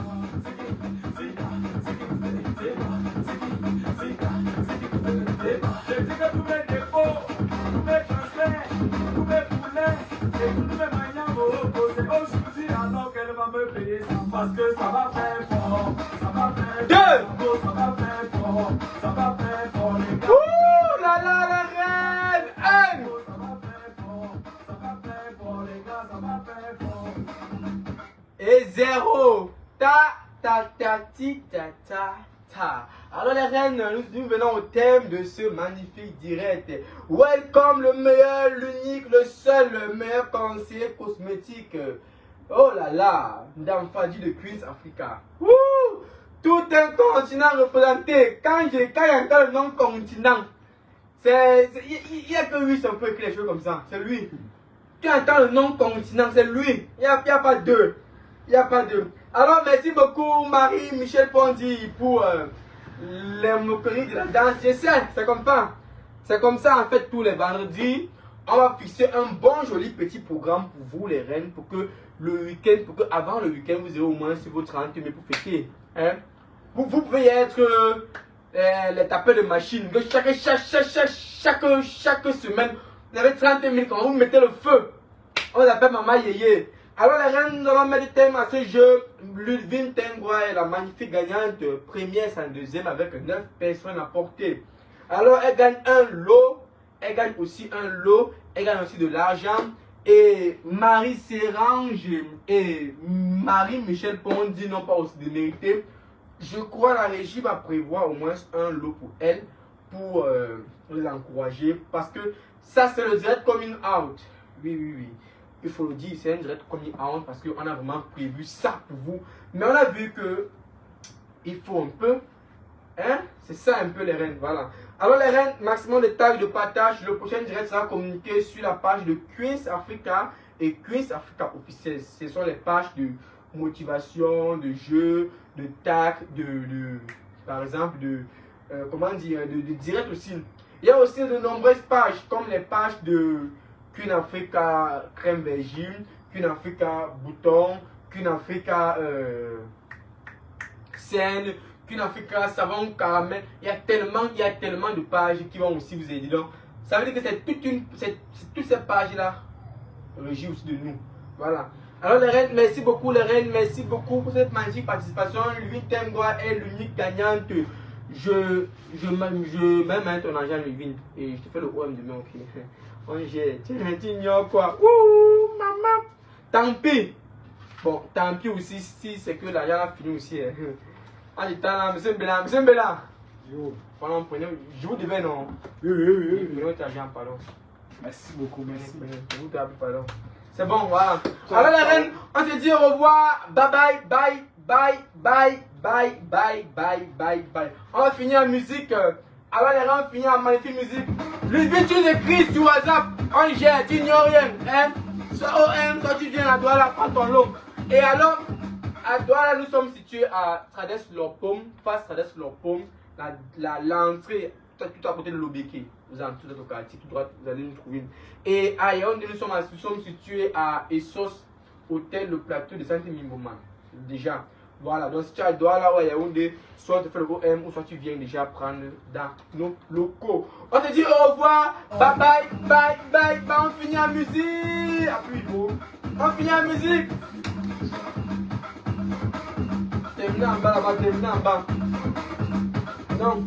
[SPEAKER 1] J'ai dit que tous mes dépôts, tous mes transferts, tous mes poulets et toutes mes manières vont reposer aujourd'hui alors qu'elle va me payer ça parce que ça va faire fort, ça va faire fort, ça va faire fort, les gars. Ouh là là la reine, ça va faire fort, les gars, ça va faire fort. Et 0, ta. Alors les reines, nous venons au thème de ce magnifique direct. Welcome le meilleur, l'unique, le seul, le meilleur conseiller cosmétique. Oh là là, Madame Fadi de Queens Africa. Wouh! Tout un continent représenté. Quand il y a encore le nom continent, il n'y a que lui, c'est un peu écrit les choses comme ça. C'est lui. Tu entends le nom continent, c'est lui. Il n'y a pas deux. Alors merci beaucoup Marie-Michel Pondy pour les moqueries de la danse. Je sais, c'est comme ça. C'est comme ça en fait tous les vendredis. On va fixer un bon joli petit programme pour vous les reines pour que le week-end, avant le week-end vous ayez au moins sur vos 30 000 pour fêter. Hein? Vous pouvez être les tapeurs de machine. Chaque semaine, vous avez 30 000 quand vous mettez le feu. On l'appelle Maman Yéyé. Alors les reines, nous allons mettre le thème à ce jeu. Ludwig Temgwa est la magnifique gagnante, première sans deuxième avec 9 personnes à porter. Alors elle gagne un lot, elle gagne aussi un lot, elle gagne aussi de l'argent. Et Marie Sérange et Marie-Michel Pondy n'ont pas aussi démérité. Je crois la régie va prévoir au moins un lot pour elle, pour les encourager. Parce que ça c'est le direct coming out. Oui. Il faut le dire, c'est un direct coming out parce qu'on a vraiment prévu ça pour vous. Mais on a vu que il faut un peu, hein, c'est ça un peu les reines, voilà. Alors les reines, maximum de tags de partage. Le prochain direct sera communiqué sur la page de Queens Africa et Queens Africa officiel. Ce sont les pages de motivation, de jeu, de tag, par exemple, comment dire, de direct aussi. Il y a aussi de nombreuses pages, comme les pages de Queen Africa Crème Virgin, Queen Africa Bouton, Queen Africa Scène, Queen Africa Savon Caramel. Il y a tellement de pages qui vont aussi vous aider. Donc, ça veut dire que c'est toutes ces pages-là régissent aussi de nous. Voilà. Alors les reines, merci beaucoup les reines, merci beaucoup pour cette magnifique participation. Luvin Temgoa est l'unique gagnante. Je mets maintenant ton argent Luvin et je te fais le OM demain, ok. On gère, tu ignores quoi. Ouh, maman. Tant pis. Bon, tant pis aussi si c'est que l'argent a fini aussi. En étant là, monsieur Mbela.
[SPEAKER 2] Yo.
[SPEAKER 1] Pendant prenez, je vous devais non.
[SPEAKER 2] Oui.
[SPEAKER 1] Prenez votre argent, pardon.
[SPEAKER 2] Merci beaucoup, merci.
[SPEAKER 1] Je vous devais, pardon. C'est bon, voilà. Alors les reines, on se dit au revoir. Bye. On va finir en musique. Alors les reines, on finit en magnifique musique. Lui, tu écris sur WhatsApp. On gère, tu n'ignores rien. Hein? Soit OM, soit tu viens à Douala, prends ton lot. Et alors, à Douala, nous sommes situés à Trades-Lorpom, face Trades-Lorpom. L'entrée, tout à côté de l'Obéké. Vous avez tout notre quartier, tout droit, vous allez nous trouver. Et à Yaoundé, nous sommes situés à Essos, hôtel Le Plateau de Saint-Mimboman. Déjà. Voilà, donc si tu es à Douala ou à Yaoundé, soit tu fais le OM ou soit tu viens déjà prendre dans nos locaux. On te dit au revoir, bye, on finit en musique. Appuie, on finit en musique. Terminé en bas là-bas, terminé en bas. Non.